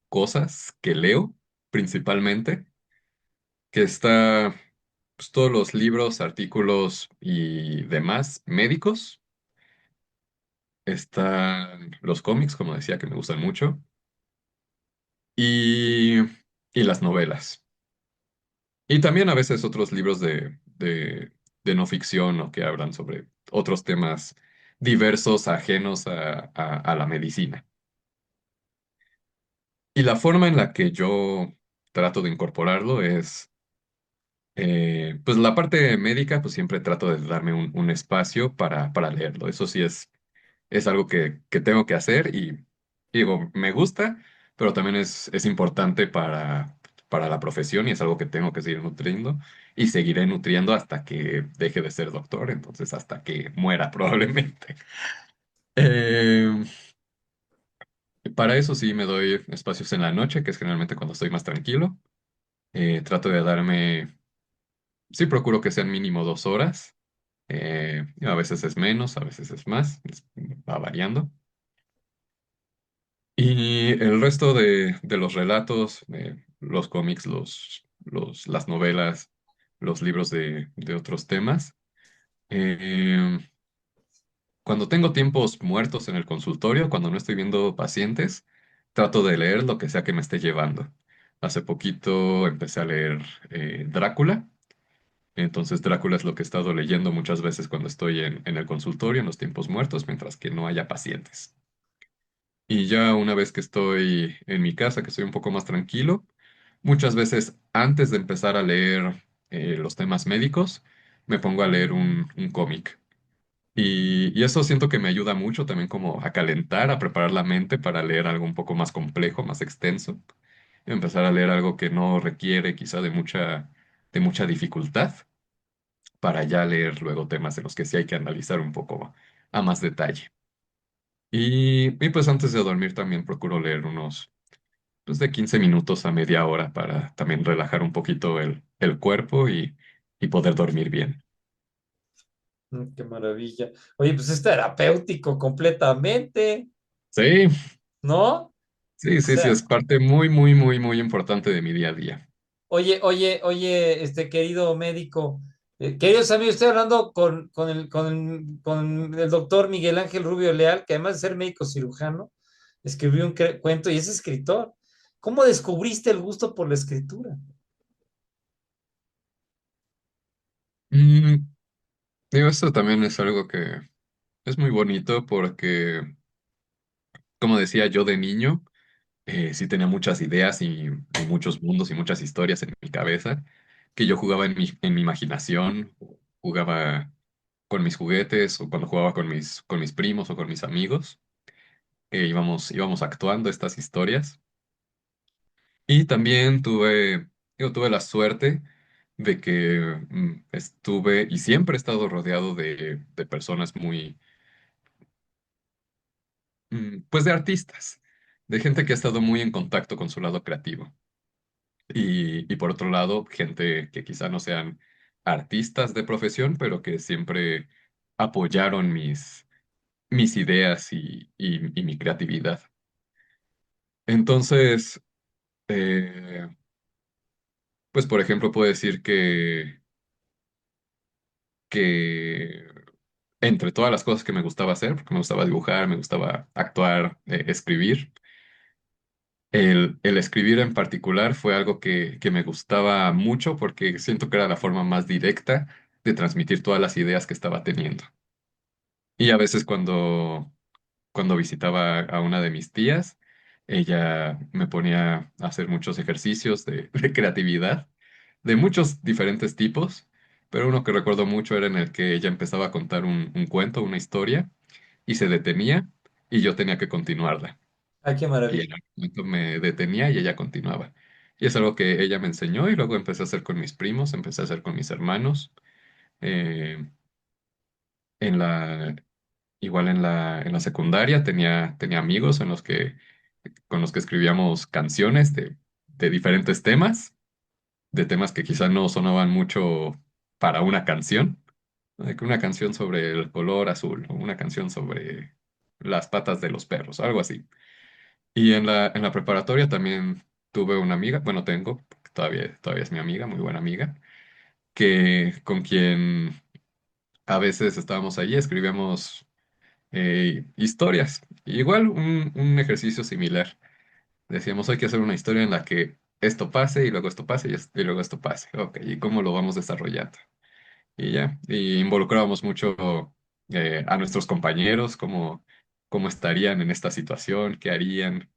cosas que leo principalmente, que está pues, todos los libros, artículos y demás médicos. Están los cómics, como decía, que me gustan mucho. Y, y las novelas. Y también a veces otros libros de no ficción o que hablan sobre otros temas diversos, ajenos a la medicina. Y la forma en la que yo trato de incorporarlo es, pues la parte médica, pues siempre trato de darme un espacio para leerlo. Eso sí es algo que tengo que hacer y digo, me gusta, pero también es importante para la profesión y es algo que tengo que seguir nutriendo y seguiré nutriendo hasta que deje de ser doctor, entonces hasta que muera probablemente. Eh, para eso sí me doy espacios en la noche, que es generalmente cuando estoy más tranquilo. Trato de darme, sí procuro que sean mínimo 2 horas. A veces es menos, a veces es más, va variando. Y el resto de los relatos, los cómics, las novelas, los libros de otros temas, eh, cuando tengo tiempos muertos en el consultorio, cuando no estoy viendo pacientes, trato de leer lo que sea que me esté llevando. Hace poquito empecé a leer Drácula, entonces Drácula es lo que he estado leyendo muchas veces cuando estoy en el consultorio, en los tiempos muertos, mientras que no haya pacientes. Y ya una vez que estoy en mi casa, que estoy un poco más tranquilo, muchas veces antes de empezar a leer los temas médicos, me pongo a leer un cómic. Y eso siento que me ayuda mucho también como a calentar, a preparar la mente para leer algo un poco más complejo, más extenso. empezar a leer algo que no requiere quizá de mucha dificultad, para ya leer luego temas de los que sí hay que analizar un poco a más detalle. Y pues antes de dormir también procuro leer unos pues de 15 minutos a media hora para también relajar un poquito el cuerpo y poder dormir bien. Qué maravilla. Oye, pues es terapéutico completamente, Sí, ¿no? sí, O sí, sí, sea, es parte muy, muy, muy, muy importante de mi día a día. oye, querido médico, queridos amigos, estoy hablando con el doctor Miguel Ángel Rubio Leal, que además de ser médico cirujano, escribió un cuento y es escritor. ¿Cómo descubriste el gusto por la escritura? Mm, digo, esto también es algo que es muy bonito porque, como decía yo de niño, sí tenía muchas ideas y muchos mundos y muchas historias en mi cabeza, que yo jugaba en mi imaginación, jugaba con mis juguetes o cuando jugaba con mis primos o con mis amigos, íbamos actuando estas historias. Y también tuve la suerte de que estuve y siempre he estado rodeado de personas muy, pues de artistas, de gente que ha estado muy en contacto con su lado creativo. Y por otro lado, gente que quizá no sean artistas de profesión, pero que siempre apoyaron mis ideas y mi creatividad. Entonces, eh, pues por ejemplo, puedo decir que entre todas las cosas que me gustaba hacer, porque me gustaba dibujar, me gustaba actuar, escribir, el escribir en particular fue algo que me gustaba mucho porque siento que era la forma más directa de transmitir todas las ideas que estaba teniendo. Y a veces cuando visitaba a una de mis tías, ella me ponía a hacer muchos ejercicios de creatividad, de muchos diferentes tipos, pero uno que recuerdo mucho era en el que ella empezaba a contar un cuento, una historia, y se detenía y yo tenía que continuarla. Ay, qué Y en maravilla. algún momento me detenía y ella continuaba. Y es algo que ella me enseñó y luego empecé a hacer con mis primos, empecé a hacer con mis hermanos. Eh, en la, igual en la secundaria tenía amigos con los que escribíamos canciones de diferentes temas, de temas que quizá no sonaban mucho para una canción. Que una canción sobre el color azul, o una canción sobre las patas de los perros, algo así. Y en la preparatoria también tuve una amiga, bueno, tengo, porque todavía es mi amiga, muy buena amiga, con quien a veces estábamos allí, escribíamos historias. Igual un ejercicio similar. Decíamos, hay que hacer una historia en la que esto pase y luego esto pase y luego esto pase. Ok, ¿y cómo lo vamos desarrollando? Y ya, y involucrábamos mucho a nuestros compañeros, cómo estarían en esta situación, qué harían,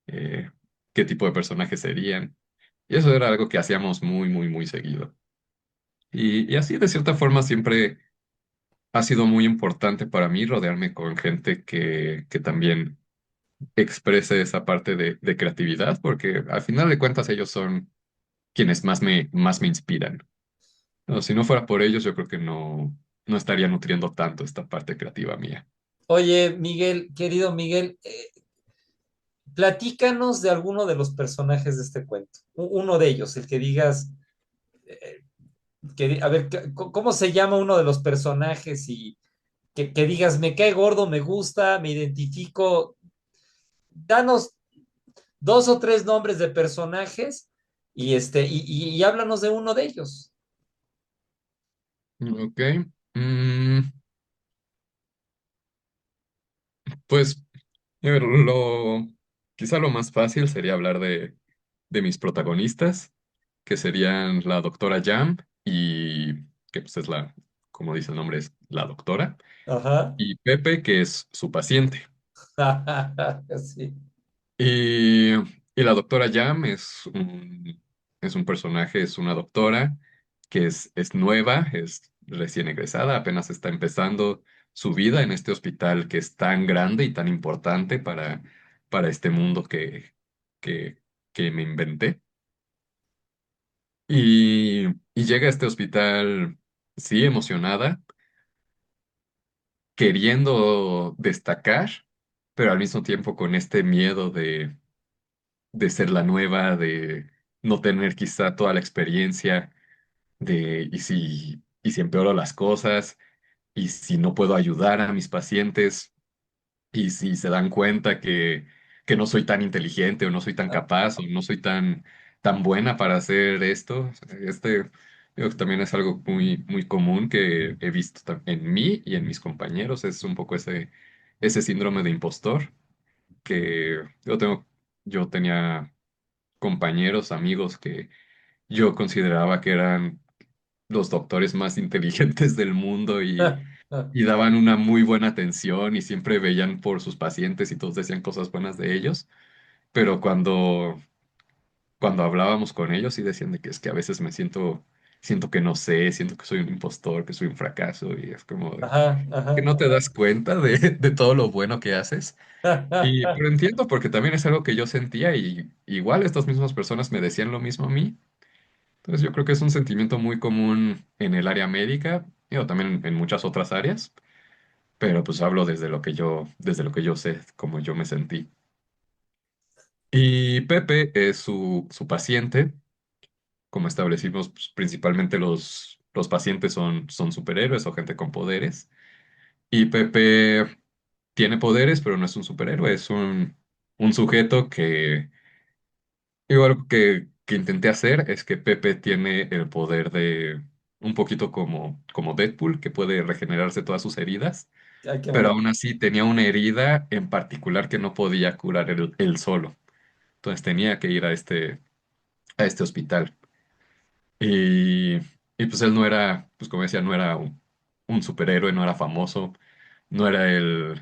eh, qué tipo de personajes serían. Y eso era algo que hacíamos muy, muy, muy seguido. Y así, de cierta forma, siempre ha sido muy importante para mí rodearme con gente que también exprese esa parte de creatividad, porque al final de cuentas ellos son quienes más me inspiran. No, si no fuera por ellos, yo creo que no estaría nutriendo tanto esta parte creativa mía. Oye, Miguel, querido Miguel, platícanos de alguno de los personajes de este cuento. Uno de ellos, el que digas, eh, a ver, ¿cómo se llama uno de los personajes? Y que digas, me cae gordo, me gusta, me identifico. Danos dos o tres nombres de personajes y háblanos de uno de ellos. Ok. Mm, pues a ver, quizá lo más fácil sería hablar de mis protagonistas, que serían la doctora Jam y que pues es como dice el nombre, es la doctora, Ajá. y Pepe, que es su paciente. Sí. Y, y la doctora Jam es un personaje, es una doctora que es nueva, es recién egresada, apenas está empezando su vida en este hospital que es tan grande y tan importante para este mundo que que me inventé. Y llega a este hospital, sí, emocionada, queriendo destacar, pero al mismo tiempo con este miedo de ser la nueva, de no tener quizá toda la experiencia, de y si empeoro las cosas, y si no puedo ayudar a mis pacientes, y si se dan cuenta que no soy tan inteligente o no soy tan Ah, capaz o no soy tan buena para hacer esto. Digo que también es algo muy común que he visto en mí y en mis compañeros. Es un poco ese síndrome de impostor que yo tenía compañeros, amigos que yo consideraba que eran los doctores más inteligentes del mundo y daban una muy buena atención y siempre veían por sus pacientes y todos decían cosas buenas de ellos, pero cuando hablábamos con ellos y decían de que es que a veces siento que no sé, siento que soy un impostor, que soy un fracaso y es como de ajá, que ajá. no te das cuenta de todo lo bueno que haces. Pero entiendo porque también es algo que yo sentía y igual estas mismas personas me decían lo mismo a mí. Entonces yo creo que es un sentimiento muy común en el área médica, y también en muchas otras áreas, pero pues hablo desde lo que yo sé, como yo me sentí. Y Pepe es su paciente, como establecimos, pues, principalmente los pacientes son superhéroes o gente con poderes. Y Pepe tiene poderes, pero no es un superhéroe, es un sujeto que igual algo que intenté hacer es que Pepe tiene el poder de un poquito como Deadpool, que puede regenerarse todas sus heridas, Ay, qué pero maravilla. aún así tenía una herida en particular que no podía curar él solo. Entonces tenía que ir a este hospital. Y, y pues él no era, pues como decía, no era un superhéroe, no era famoso, no era el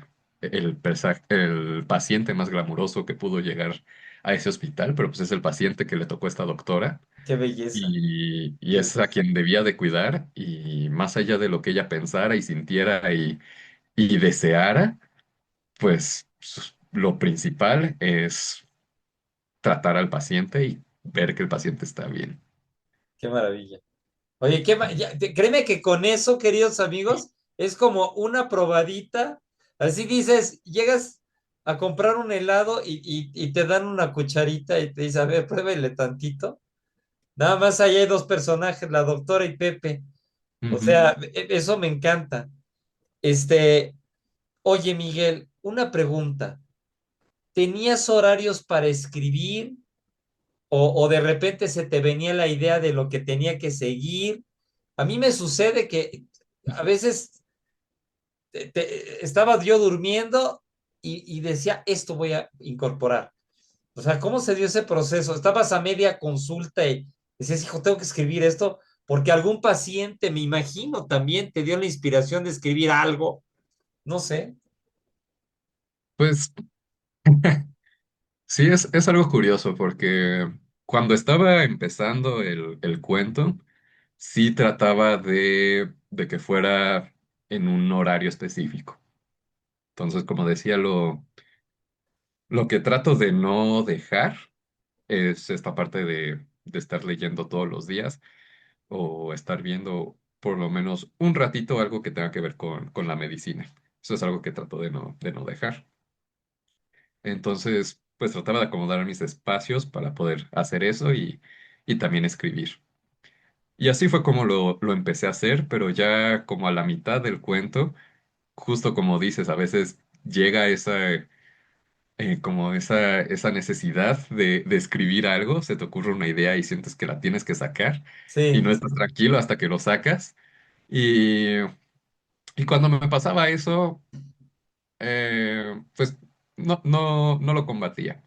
paciente más glamuroso que pudo llegar a ese hospital, pero pues es el paciente que le tocó a esta doctora Qué belleza, y qué es a belleza. quien debía de cuidar y más allá de lo que ella pensara y sintiera y deseara, pues lo principal es tratar al paciente y ver que el paciente está bien. Qué maravilla. Oye, créeme que con eso, queridos amigos, es como una probadita. Así dices, llegas a comprar un helado y te dan una cucharita y te dice, a ver, pruébele tantito. Nada más ahí hay dos personajes, la doctora y Pepe. O Ujú. sea, eso me encanta. Oye, Miguel, una pregunta. ¿Tenías horarios para escribir o de repente se te venía la idea de lo que tenía que seguir? A mí me sucede que a veces estaba yo durmiendo y decía, esto voy a incorporar. O sea, ¿cómo se dio ese proceso? Estabas a media consulta y decías, hijo, tengo que escribir esto, porque algún paciente, me imagino, también te dio la inspiración de escribir algo. No sé. Pues sí, es algo curioso porque cuando estaba empezando el cuento, sí trataba de que fuera en un horario específico. Entonces, como decía, lo que trato de no dejar es esta parte de estar leyendo todos los días o estar viendo por lo menos un ratito algo que tenga que ver con la medicina. Eso es algo que trato de no dejar. Entonces, pues trataba de acomodar mis espacios para poder hacer eso y también escribir. Y así fue como lo empecé a hacer, pero ya como a la mitad del cuento, justo como dices, a veces llega esa necesidad de escribir algo, se te ocurre una idea y sientes que la tienes que sacar y Sí, no estás tranquilo hasta que lo sacas. Y, y cuando me pasaba eso, pues no lo combatía.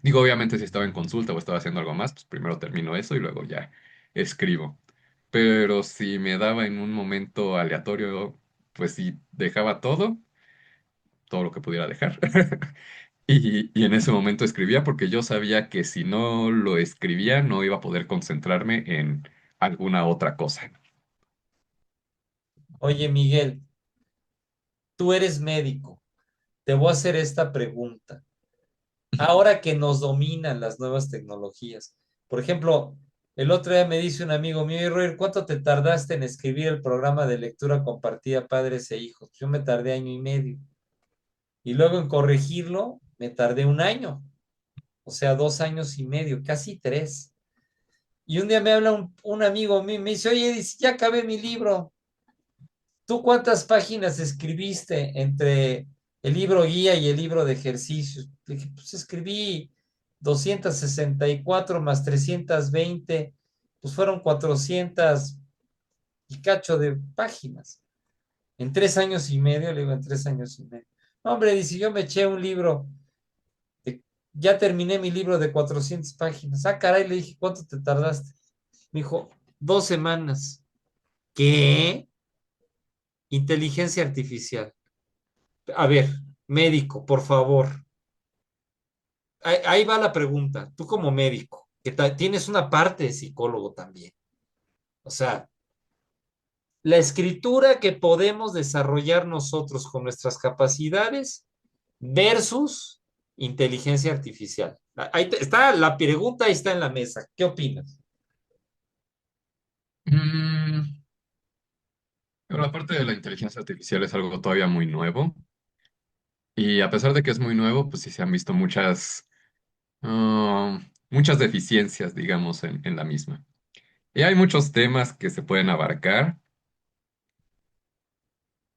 Digo, obviamente si estaba en consulta o estaba haciendo algo más, pues primero termino eso y luego ya escribo. Pero si me daba en un momento aleatorio, pues sí, dejaba todo lo que pudiera dejar. Y en ese momento escribía porque yo sabía que si no lo escribía no iba a poder concentrarme en alguna otra cosa. oye, Miguel, tú eres médico. Te voy a hacer esta pregunta. ahora que nos dominan las nuevas tecnologías. Por ejemplo, el otro día me dice un amigo mío: "Y Roger, ¿cuánto te tardaste en escribir el programa de lectura compartida padres e hijos?". Yo me tardé año y medio. Y luego en corregirlo me tardé un año, o sea, 2 años y medio, casi tres. Y un día me habla un amigo mío y me dice: "Oye, dice, ya acabé mi libro. ¿Tú cuántas páginas escribiste entre el libro guía y el libro de ejercicios?". Le dije: "Pues escribí 264 más 320, pues fueron 400 y cacho de páginas. En 3 años y medio". Le digo: "En 3 años y medio". "No, hombre", dice, "yo me eché un libro, de- ya terminé mi libro de 400 páginas". "Ah, caray", le dije, "¿cuánto te tardaste?". Me dijo: 2 semanas. ¿Qué? Inteligencia artificial. A ver, médico, por favor. Ahí va la pregunta. Tú como médico, que tienes una parte de psicólogo también. O sea, la escritura que podemos desarrollar nosotros con nuestras capacidades versus inteligencia artificial. Ahí está la pregunta, ahí está en la mesa. ¿Qué opinas? Mm, pero la parte de la inteligencia artificial es algo todavía muy nuevo. Y a pesar de que es muy nuevo, pues sí se han visto muchas deficiencias, digamos, en la misma. Y hay muchos temas que se pueden abarcar,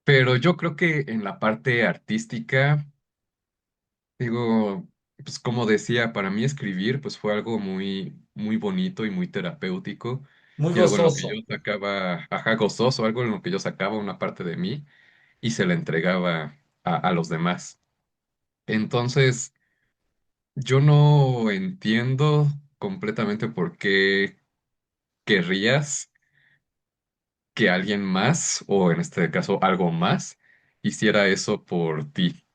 pero yo creo que en la parte artística, digo, pues como decía, para mí escribir pues fue algo muy, muy bonito y muy terapéutico. Muy Y algo en lo que yo gozoso. sacaba, ajá, gozoso, algo en lo que yo sacaba una parte de mí y se la entregaba a los demás. Entonces, yo no entiendo completamente por qué querrías que alguien más, o en este caso algo más, hiciera eso por ti.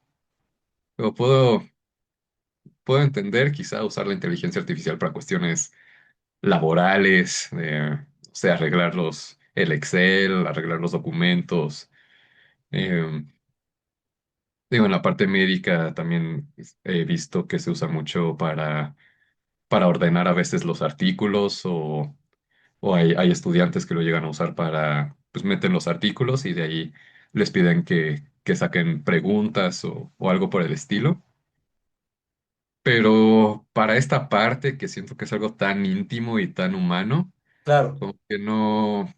Pero puedo entender quizá usar la inteligencia artificial para cuestiones laborales, o sea, el Excel, arreglar los documentos. eh, Digo, en la parte médica también he visto que se usa mucho para ordenar a veces los artículos o hay estudiantes que lo llegan a usar para, pues meten los artículos y de ahí les piden que saquen preguntas o algo por el estilo. Pero para esta parte, que siento que es algo tan íntimo y tan humano, Claro. como que no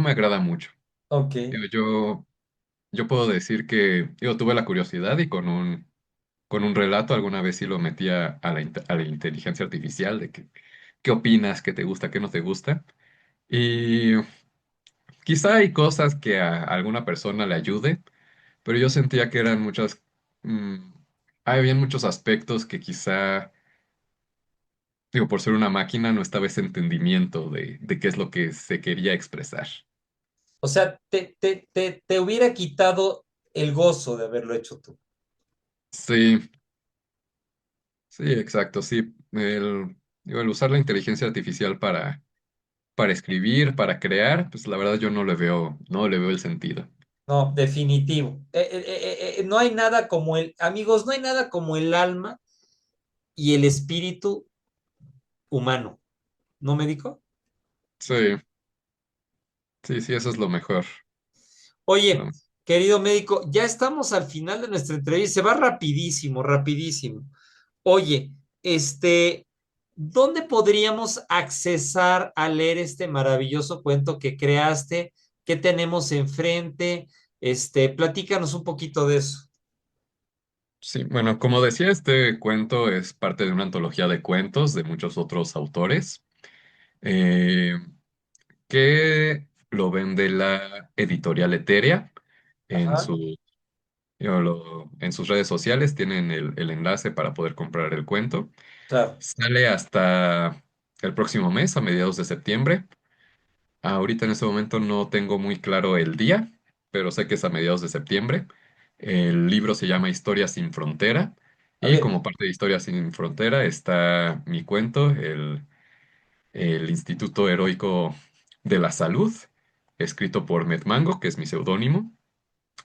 me agrada mucho. Ok. Digo, yo puedo decir que, digo, tuve la curiosidad y con un relato alguna vez sí lo metía a la inteligencia artificial de que, qué opinas, qué te gusta, qué no te gusta. Y quizá hay cosas que a alguna persona le ayude, pero yo sentía que eran mm, habían muchos aspectos que quizá, digo, por ser una máquina no estaba ese entendimiento de qué es lo que se quería expresar. O sea, te hubiera quitado el gozo de haberlo hecho tú. Sí, sí, exacto, sí. Digo, el usar la inteligencia artificial para escribir, para crear, pues la verdad yo no le veo el sentido. No, definitivo. No hay nada como amigos, no hay nada como el alma y el espíritu humano. ¿No, médico? Sí, sí, sí, eso es lo mejor. Oye, Lo- querido médico, ya estamos al final de nuestra entrevista. Se va rapidísimo, rapidísimo. Oye, este, ¿dónde podríamos accesar a leer este maravilloso cuento que creaste? ¿Qué tenemos enfrente? Platícanos un poquito de eso. Sí, bueno, como decía, este cuento es parte de una antología de cuentos de muchos otros autores, eh, que lo vende la editorial Eteria en Ajá, en sus redes sociales, tienen el enlace para poder comprar el cuento. claro. Sale hasta el próximo mes, a mediados de septiembre. Ahorita en este momento no tengo muy claro el día, pero sé que es a mediados de septiembre. El libro se llama Historia sin Frontera A y ver, como parte de Historia sin Frontera está mi cuento, el Instituto Heroico de la Salud, escrito por Mango, que es mi seudónimo,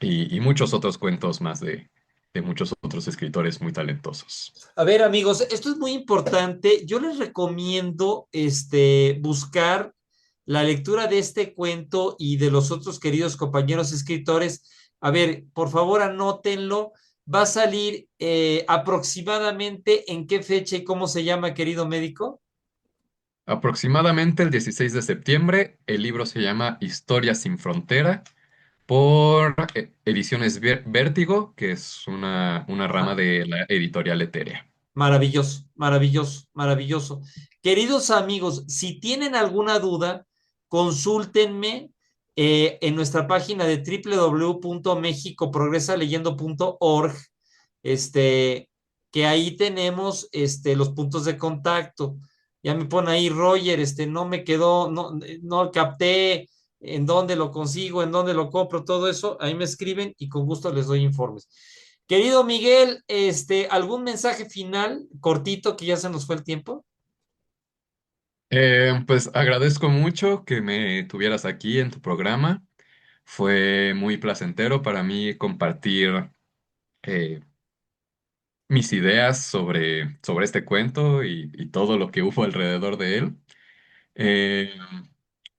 y muchos otros cuentos más de de muchos otros escritores muy talentosos. A ver, amigos, esto es muy importante. Yo les recomiendo buscar la lectura de este cuento y de los otros queridos compañeros escritores. A ver, por favor, anótenlo. Va a salir aproximadamente en qué fecha y cómo se llama, querido médico. Aproximadamente el 16 de septiembre, el libro se llama Historia sin frontera por Ediciones Vértigo, que es una rama Ah, de la editorial Eterea. maravilloso, maravilloso, maravilloso. Queridos amigos, si tienen alguna duda, consúltenme en nuestra página de www.mexicoprogresaleyendo.org, este, que ahí tenemos los puntos de contacto. Ya me pone ahí, Roger, no me quedó, no capté en dónde lo consigo, en dónde lo compro, todo eso, ahí me escriben y con gusto les doy informes. Querido Miguel, ¿algún mensaje final cortito que ya se nos fue el tiempo? Pues agradezco mucho que me tuvieras aquí en tu programa. Fue muy placentero para mí compartir eh, mis ideas sobre este cuento y todo lo que hubo alrededor de él. Eh,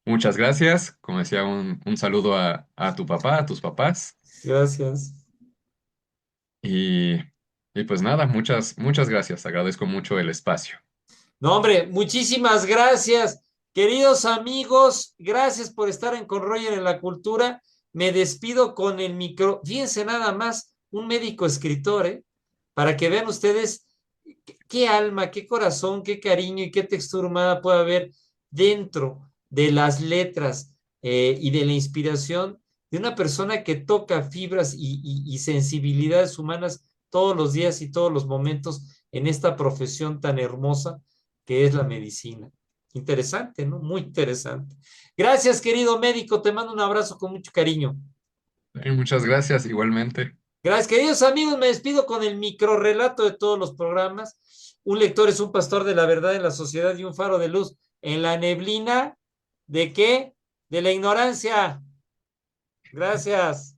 Muchas gracias. Como decía, un saludo a tu papá, a tus papás. Gracias. Y, y pues nada, muchas gracias. Agradezco mucho el espacio. No, hombre, muchísimas gracias. Queridos amigos, gracias por estar en Con Roger en la Cultura. Me despido con el micro. Fíjense nada más, un médico escritor, ¿eh? Para que vean ustedes qué alma, qué corazón, qué cariño y qué textura humana puede haber dentro de las letras y de la inspiración de una persona que toca fibras y sensibilidades humanas todos los días y todos los momentos en esta profesión tan hermosa que es la medicina. Interesante, ¿no? Muy interesante. Gracias, querido médico. Te mando un abrazo con mucho cariño. Muchas gracias, igualmente. Gracias, queridos amigos. Me despido con el microrrelato de todos los programas. Un lector es un pastor de la verdad en la sociedad y un faro de luz en la neblina. ¿De qué? De la ignorancia. Gracias.